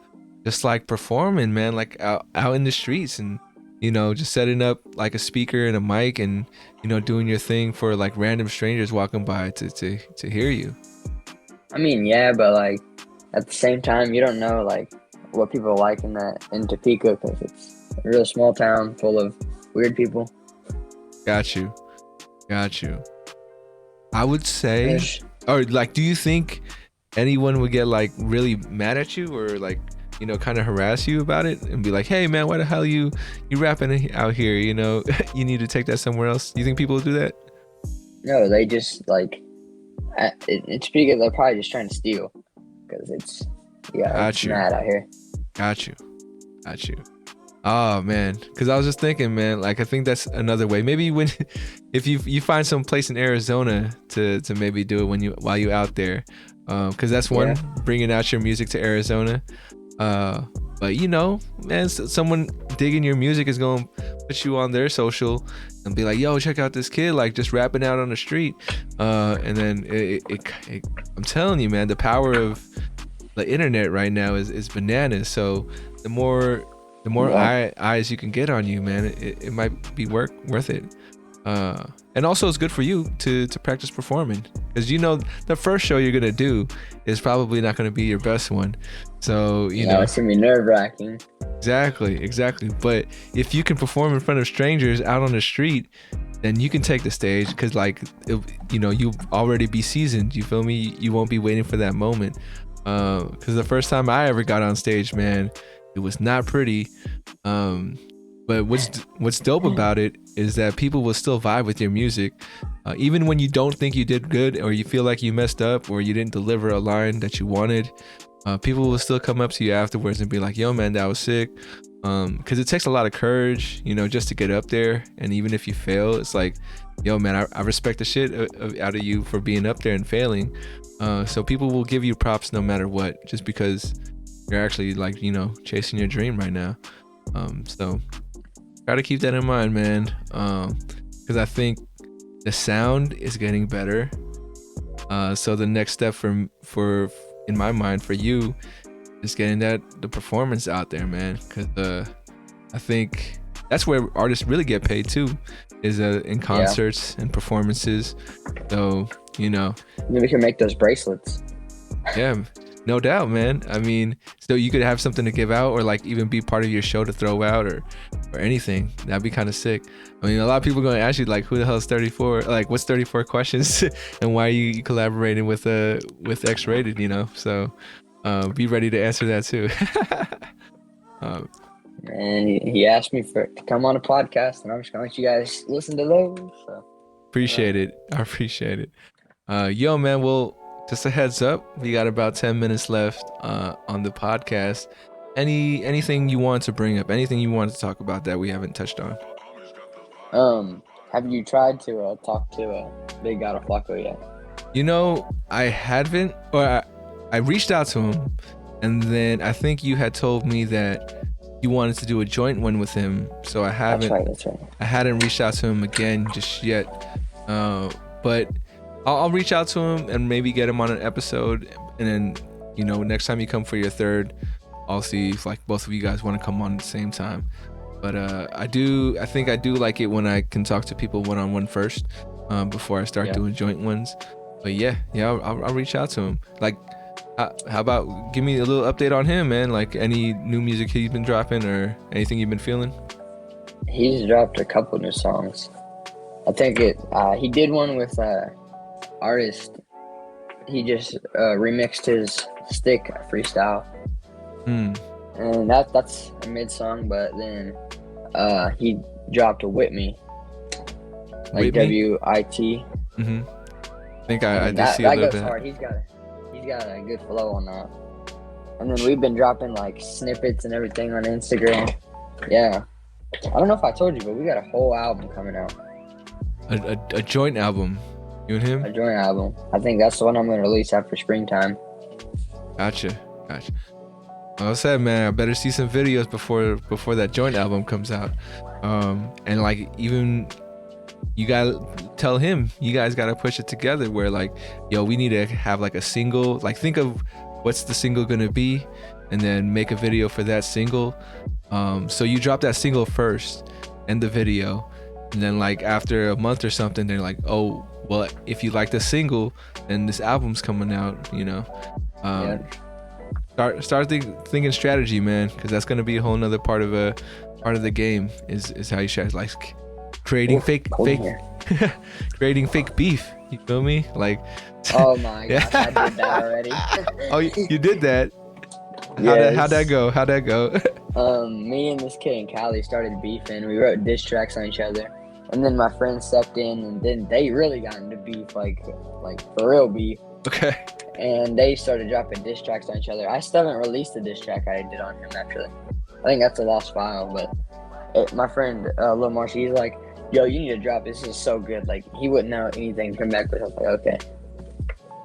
just like performing, man, like out in the streets and just setting up like a speaker and a mic and doing your thing for like random strangers walking by to hear you? I mean, yeah, but like at the same time, you don't know like what people like in Topeka because it's a real small town full of weird people. Got you. I would say, or like, do you think anyone would get like really mad at you or like kind of harass you about it and be like, hey man, why the hell you rapping out here, you need to take that somewhere else? You think people will do that? No, they just like it's because they're probably just trying to steal because it's mad out here. Got you. Oh man, because I was just thinking, man, like I think that's another way. Maybe if you find some place in Arizona to maybe do it while you out there, because that's one, bringing out your music to Arizona. But man, someone digging your music is gonna put you on their social and be like, yo, check out this kid like just rapping out on the street, and then I'm telling you, man, the power of the internet right now is bananas. So the more eyes you can get on you, man, it might be worth it. And also it's good for you to practice performing, because the first show you're gonna do is probably not gonna be your best one. So it's gonna be nerve-wracking. Exactly. But if you can perform in front of strangers out on the street, then you can take the stage, because like you'll already be seasoned. You feel me? You won't be waiting for that moment. Because the first time I ever got on stage, man, it was not pretty. But what's dope about it is that people will still vibe with your music, even when you don't think you did good or you feel like you messed up or you didn't deliver a line that you wanted. People will still come up to you afterwards and be like, yo man, that was sick. Because it takes a lot of courage, just to get up there. And even if you fail, it's like, yo man, I respect the shit out of you for being up there and failing. So people will give you props no matter what, just because you're actually like chasing your dream right now. So try to keep that in mind, man, because I think the sound is getting better. So the next step for in my mind for you is getting the performance out there, man, because I think that's where artists really get paid too, is in concerts and performances. So Maybe we can make those bracelets. Yeah, No doubt, man. I mean, so you could have something to give out, or like even be part of your show to throw out, or anything. That'd be kind of sick. I mean, a lot of people are going to ask you like, who the hell is 34? Like, what's 34 questions, and why are you collaborating with Xraeded? You know, so be ready to answer that too. And he asked me to come on a podcast, and I'm just gonna let you guys listen to those. So. Appreciate it. I appreciate it. Yo, man. Well, just a heads up, we got about 10 minutes left on the podcast. Anything you want to bring up? Anything you want to talk about that we haven't touched on? Have you tried to talk to Big God of Flacco yet? You know, I haven't, or I reached out to him, and then I think you had told me that you wanted to do a joint one with him, so I haven't. That's right. I hadn't reached out to him again just yet, but I'll reach out to him and maybe get him on an episode, and then, you know, next time you come for your third, I'll see if like both of you guys want to come on at the same time. But I think I do like it when I can talk to people one-on-one first, before I start doing joint ones. But yeah, I'll reach out to him. Like, how about give me a little update on him, man? Like any new music he's been dropping or anything you've been feeling? He's dropped a couple new songs. I think he did one with artist. He just remixed his Stick freestyle. And that's a mid song, but then he dropped a Whip Me, like WIT. I think I did see a little bit. That goes hard. He's got a good flow on that. And then we've been dropping like snippets and everything on Instagram. Yeah, I don't know if I told you, but we got a whole album coming out. A joint album, you and him? A joint album. I think that's the one I'm gonna release after springtime. Gotcha. Like I said, man, I better see some videos before that joint album comes out. And like, even you gotta tell him, you guys gotta push it together where like, yo, we need to have like a single, like think of what's the single gonna be, and then make a video for that single. So you drop that single first and the video, and then like after a month or something, they're like, oh, well, if you like the single, then this album's coming out, you know. Start thinking strategy, man, because that's gonna be a whole nother part of the game is how you strategize, like creating fake creating fake beef. You feel me? Like, oh my gosh, I did that already. Oh, you did that? Yes. How'd that go? Me and this kid in Cali started beefing. We wrote diss tracks on each other, and then my friend stepped in, and then they really got into beef, like for real beef. Okay. And they started dropping diss tracks on each other. I still haven't released the diss track I did on him, actually. I think that's a lost file, but my friend, Lil Marshy, he's like, yo, you need to drop this. This is so good. Like, he wouldn't know anything to come back with. I was like, okay.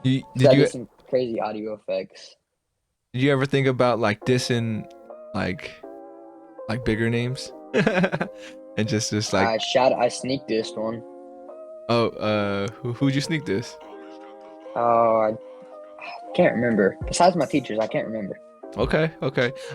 Did I you did some crazy audio effects. Did you ever think about like dissing like bigger names? And just like I sneak dissed one. Oh, who'd you sneak diss? Oh, I can't remember. Besides my teachers, I can't remember. Okay.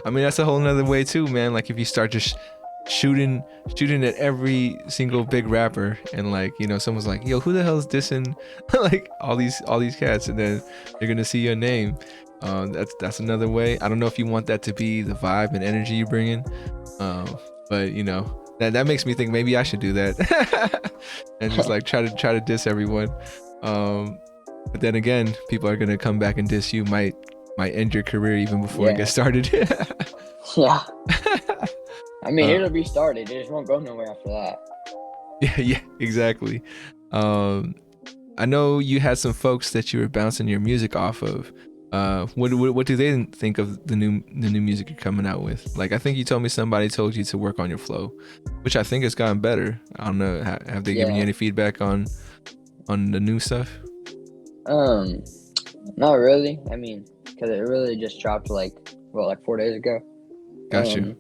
I mean, that's a whole nother way too, man. Like if you start just shooting at every single big rapper, and like, you know, someone's like, yo, who the hell is dissing like all these cats, and then they're gonna see your name. That's another way. I don't know if you want that to be the vibe and energy you bring in, but you know, that makes me think maybe I should do that and just like try to diss everyone. But then again, people are gonna come back and diss you. Might end your career even before it gets started. Yeah. I mean, it'll be started. It just won't go nowhere after that. Yeah, exactly. I know you had some folks that you were bouncing your music off of. What do they think of the new music you're coming out with? Like, I think you told me somebody told you to work on your flow, which I think has gotten better. I don't know. Have they given you any feedback on the new stuff? Not really. I mean, because it really just dropped like 4 days ago. Got you.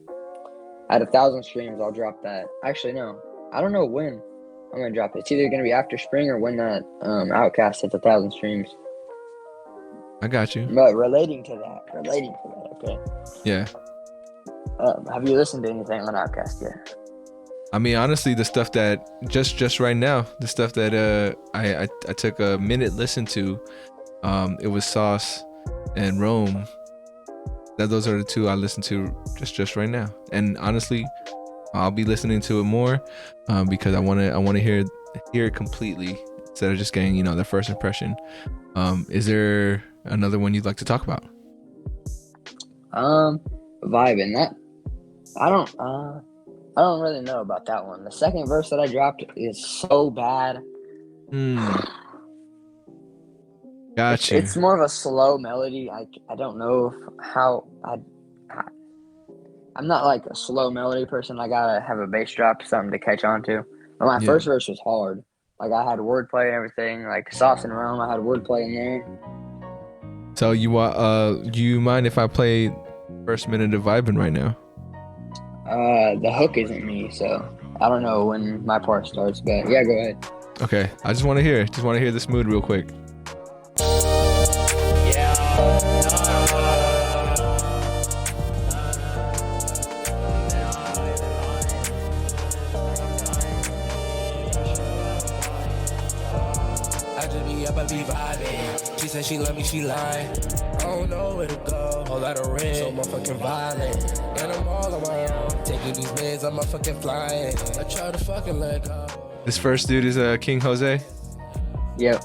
At 1,000 streams, I'll drop that. Actually, no, I don't know when I'm gonna drop it. It's either gonna be after spring or when that Outcast hits 1,000 streams. I got you. But relating to that, okay. Yeah. Have you listened to anything on Outcast yet? I mean, honestly, the stuff that just right now, the stuff that I took a minute listen to, it was Sauce and Rome. Those are the two I listen to just right now. And honestly, I'll be listening to it more because I want to hear it completely instead of just getting the first impression. Is there another one you'd like to talk about? Vibing that. I don't really know about that one. The second verse that I dropped is so bad. Got you. It's more of a slow melody. I don't know how I'm not like a slow melody person. I gotta have a bass drop, something to catch on to. But my first verse was hard. Like I had wordplay and everything. Like Sauce and Rome, I had wordplay in there. So do you mind if I play first minute of Vibing right now? The hook isn't me, so I don't know when my part starts. But yeah, go ahead. Okay, I just want to hear this mood real quick. I be vibing. She said she love me, she lied. I don't know where to go. Whole lot of red, so motherfucking violent. And I'm all on my own. Taking these meds, I'm motherfucking flying. I try to fucking let go. This first dude is King Jose. Yep.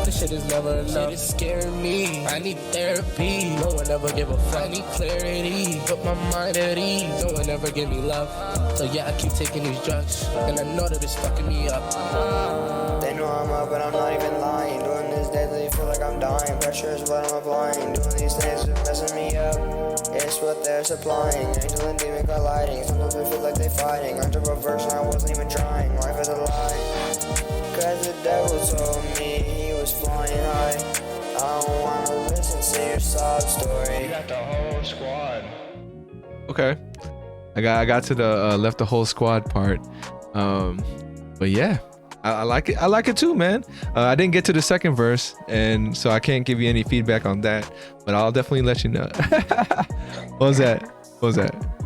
This shit is never enough. Shit is scaring me. I need therapy. No one ever give a fuck. I need clarity. Put my mind at ease. No one ever give me love. So yeah, I keep taking these drugs. And I know that it's fucking me up. They know I'm up, but I'm not even lying. Doing this deadly, feel like I'm dying. Pressure is what I'm applying. Doing these things is messing me up. It's what they're supplying. Angel and demon colliding. Sometimes we feel like they fighting. Under reverse, I wasn't even trying. Life is a lie. Cause the devil told me he was flying high. I don't wanna listen to your sob story. You got the whole squad. Okay. I got to the left the whole squad part. But yeah. I like it. I like it too, man. I didn't get to the second verse, and so I can't give you any feedback on that. But I'll definitely let you know. What was that?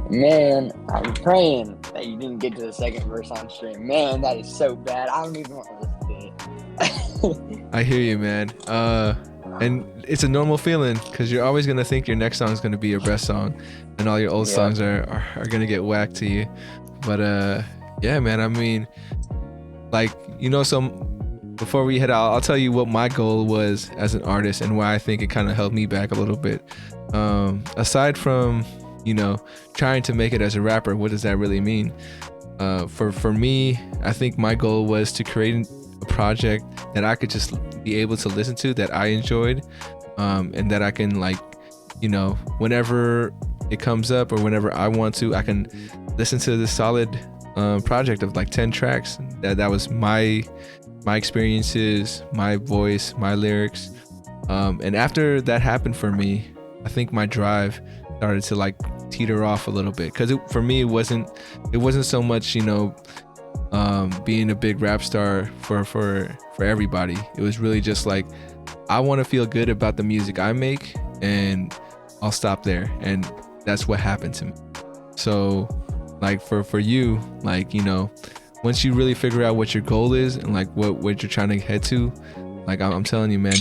Man, I'm praying that you didn't get to the second verse on stream. Man, that is so bad. I don't even want to listen to it. I hear you, man. And it's a normal feeling because you're always gonna think your next song is gonna be your best song, and all your old songs are gonna get whacked to you. But yeah, man. I mean, like, so before we head out, I'll tell you what my goal was as an artist and why I think it kind of held me back a little bit. Aside from, trying to make it as a rapper, what does that really mean? For me, I think my goal was to create a project that I could just be able to listen to, that I enjoyed, and that I can, like, whenever it comes up or whenever I want to, I can listen to this solid project of like 10 tracks that was my experiences, my voice, my lyrics, and after that happened for me, I think my drive started to like teeter off a little bit, because for me it wasn't so much being a big rap star for everybody. It was really just like, I want to feel good about the music I make, and I'll stop there, and that's what happened to me. So like for you, like, once you really figure out what your goal is and like what you're trying to head to, like I'm telling you, man,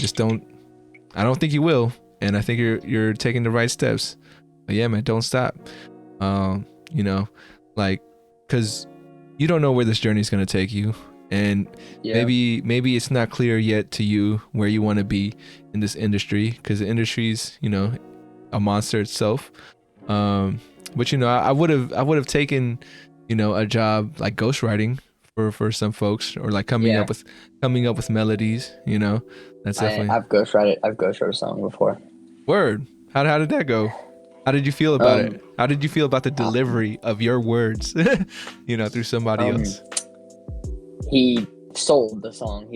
I don't think you will, and I think you're taking the right steps. But yeah, man, don't stop. Like, cause you don't know where this journey is gonna take you, and maybe it's not clear yet to you where you want to be in this industry, because the industry's a monster itself. But I would have taken a job like ghostwriting for some folks, or like coming up with melodies. That's definitely. I've ghostwrote a song before. Word. How did that go? How did you feel about it? How did you feel about the delivery of your words, through somebody else? He sold the song.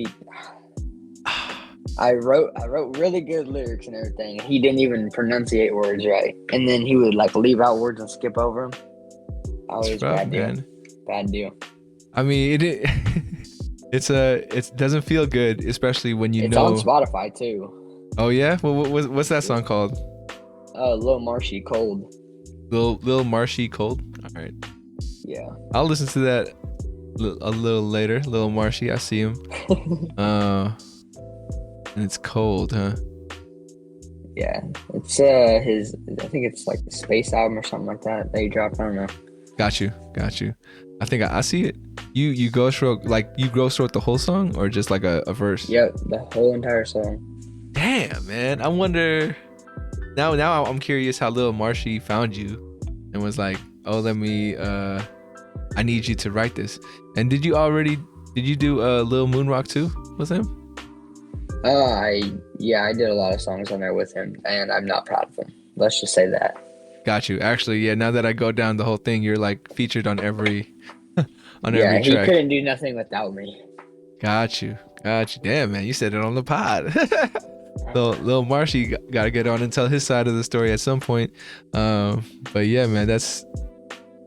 I wrote really good lyrics and everything. He didn't even pronunciate words right, and then he would like leave out words and skip over them. Always bad deal. Man. Bad deal. I mean, it doesn't feel good, especially when it's on Spotify too. Oh yeah, what's that song called? Lil Marshy Cold. Lil Marshy Cold. All right. Yeah. I'll listen to that a little later. Lil Marshy, I see him. And it's cold, huh? Yeah, it's his. I think it's like the Space album or something like that he dropped. I don't know. Got you. I think I see it. You ghost wrote the whole song, or just like a verse? Yep, the whole entire song. Damn, man. I wonder. Now I'm curious how Lil Marshy found you, and was like, oh, let me. I need you to write this. And did you do Lil Moonrock too with him? I did a lot of songs on there with him, and I'm not proud of him. Let's just say that. Got you. Actually, yeah. Now that I go down the whole thing, you're like featured on every every Yeah, he track. couldn't do nothing without me. Got you. Damn, man, you said it on the pod. Lil Marshy gotta get on and tell his side of the story at some point. But yeah, man, that's.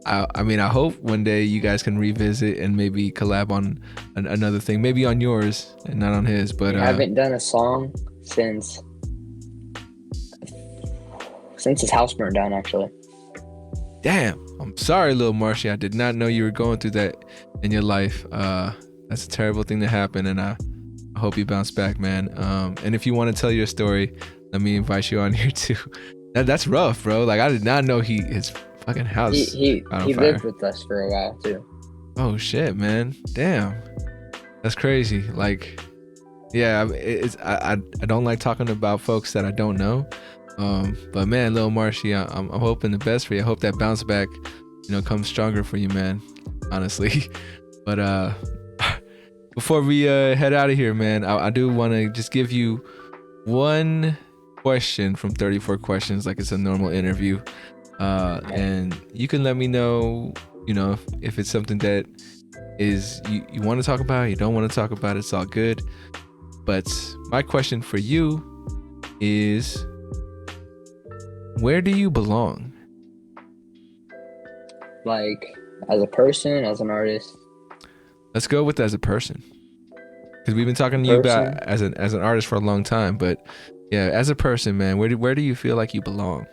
I mean, I hope one day you guys can revisit and maybe collab on another thing, maybe on yours and not on his. But I haven't done a song since his house burned down, actually. Damn, I'm sorry, Lil Marshy. I did not know you were going through that in your life. That's a terrible thing to happen, and I hope you bounce back, man. And if you want to tell your story, let me invite you on here too. That's rough, bro. Like, I did not know his fucking house. He lived with us for a while too. Oh shit, man. Damn, that's crazy. Like, yeah, I don't like talking about folks that I don't know. But man, Lil Marshy, I'm hoping the best for you. I hope that bounce back, comes stronger for you, man. Honestly. But before we head out of here, man, I do want to just give you one question from 34 Questions, like it's a normal interview. And you can let me know, if it's something that is you want to talk about, you don't want to talk about, it's all good. But my question for you is, where do you belong? Like, as a person, as an artist? Let's go with as a person, because we've been talking to you about as an artist for a long time. But yeah, as a person, man, where do you feel like you belong?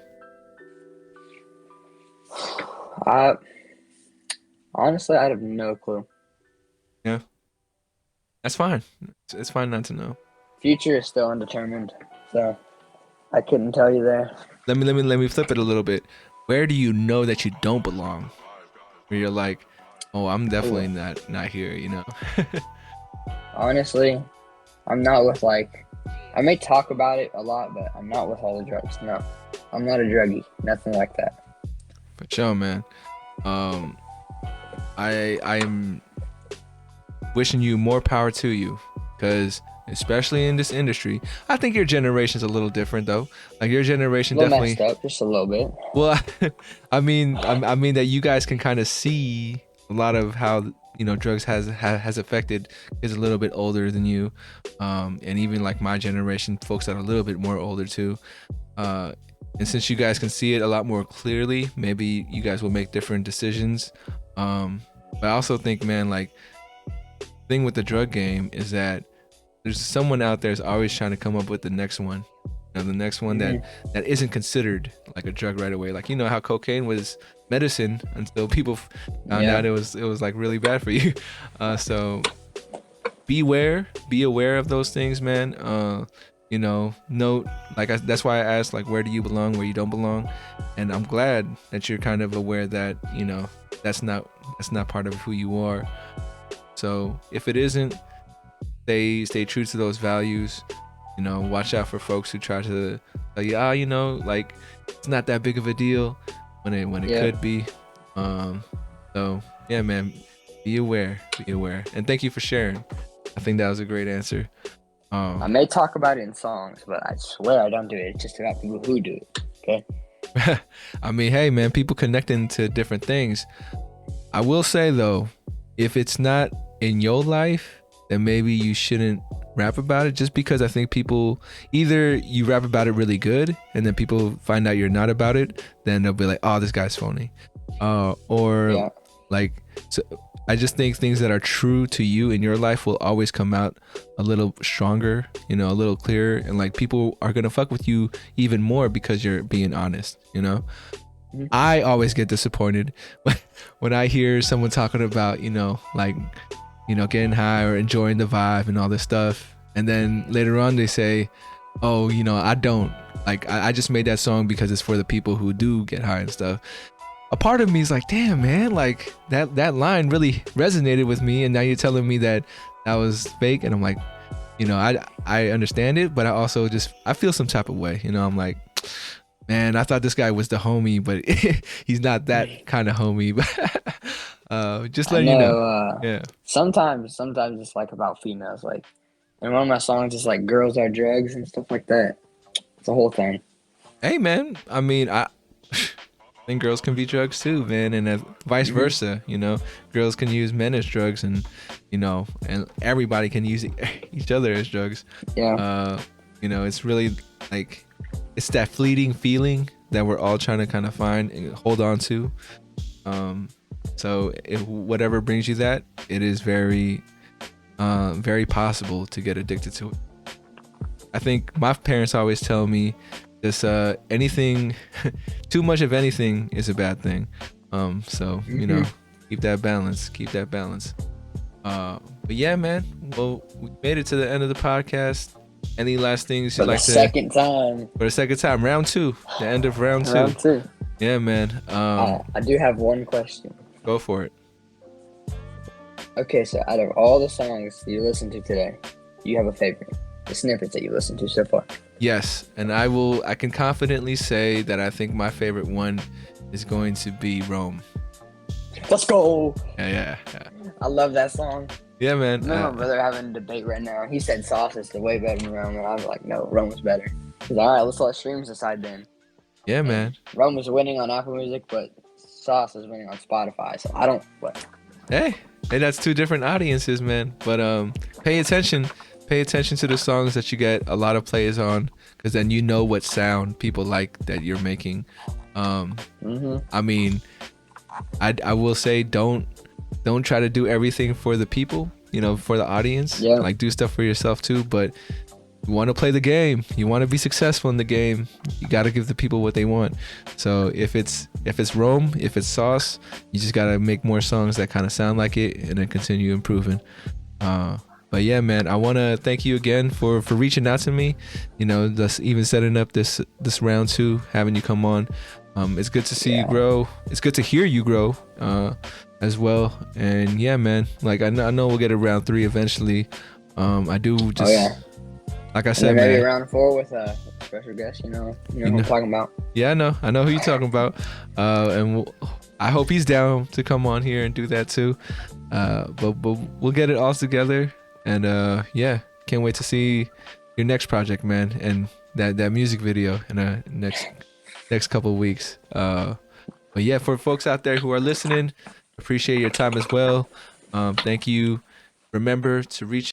Honestly, I have no clue. Yeah, that's fine. It's fine not to know. Future is still undetermined, so I couldn't tell you there. Let me flip it a little bit. Where do you know that you don't belong? Where you're like, oh, I'm definitely not here, Honestly, I'm not with I may talk about it a lot, but I'm not with all the drugs. No, I'm not a druggie. Nothing like that. For sure, man. I'm wishing you more power to you, because especially in this industry, I think your generation's a little different though. Like, your generation definitely messed up just a little bit. Well, I mean that you guys can kind of see a lot of how drugs has affected kids a little bit older than you, and even like my generation, folks that are a little bit more older too. And since you guys can see it a lot more clearly, maybe you guys will make different decisions. But I also think, man, like, the thing with the drug game is that there's someone out there is always trying to come up with the next one. The next one that isn't considered like a drug right away. Like, how cocaine was medicine until people found out it was like really bad for you. So be aware of those things, man. Note, that's why I asked, like, where do you belong, where you don't belong. And I'm glad that you're kind of aware that, that's not part of who you are. So if it isn't, stay true to those values. Watch out for folks who try to tell you, like, it's not that big of a deal when it could be. So yeah, man, be aware. And thank you for sharing. I think that was a great answer. I may talk about it in songs, but I swear I don't do it. It's just about people who do it. Okay. I mean, hey, man, people connecting to different things. I will say though, if it's not in your life, then maybe you shouldn't rap about it, just because I think people, either you rap about it really good and then people find out you're not about it, then they'll be like, oh, this guy's phony. Like, so I just think things that are true to you in your life will always come out a little stronger, a little clearer, and like, people are gonna fuck with you even more because you're being honest. I always get disappointed when I hear someone talking about, getting high or enjoying the vibe and all this stuff, and then later on they say, oh, you know, I don't like, I just made that song because it's for the people who do get high and stuff. A part of me is like, damn, man, like that line really resonated with me, and now you're telling me that was fake, and I'm like, you know, I understand it, but I also I feel some type of way, you know. I'm like, man, I thought this guy was the homie, but he's not that kind of homie. Just letting you know. Yeah. Sometimes it's like about females, like, and one of my songs is like girls are drugs and stuff like that. It's a whole thing. Hey, man, I mean, I think girls can be drugs too, man, and vice versa. You know, girls can use men as drugs, and you know, and everybody can use each other as drugs. Yeah. You know, it's really like, it's that fleeting feeling that we're all trying to kind of find and hold on to. So if whatever brings you that, it is very possible to get addicted to it. I think my parents always tell me this, anything, too much of anything is a bad thing. So, you know, keep that balance. But yeah, man, well, we made it to the end of the podcast. Any last things you'd like to? For the second time. Round 2, the end of round 2. Round 2. Yeah, man. I do have one question. Go for it. Okay, so out of all the songs you listened to today, do you have a favorite? The snippets that you listened to so far? Yes, and I can confidently say that I think my favorite one is going to be Rome. Let's go. Yeah. I love that song. Yeah, man. Me and my brother having a debate right now. He said Sauce is the way better than Rome, and I'm like, no, Rome is better. He's like, all right, let's let streams aside then. Yeah, man. Rome is winning on Apple Music, but Sauce is winning on Spotify. So I don't. What? Hey, that's 2 different audiences, man. But pay attention to the songs that you get a lot of plays on, because then you know what sound people like that you're making. I mean, I will say, don't try to do everything for the people, you know, for the audience. Yeah. Like, do stuff for yourself too, but you want to play the game, you want to be successful in the game, you got to give the people what they want. So if it's Rome, if it's Sauce, you just got to make more songs that kind of sound like it, and then continue improving. But yeah, man, I want to thank you again for reaching out to me, you know, thus even setting up this round 2, having you come on. It's good to see you grow. It's good to hear you grow as well. And yeah, man, like I know we'll get a round 3 eventually. I do just, like I said, maybe man, round 4 with a special guest. You know who I'm talking about. Yeah, I know who you're talking about. And I hope he's down to come on here and do that too. But we'll get it all together. And yeah, can't wait to see your next project, man, and that music video in the next couple of weeks. But yeah, for folks out there who are listening, appreciate your time as well. Thank you. Remember to reach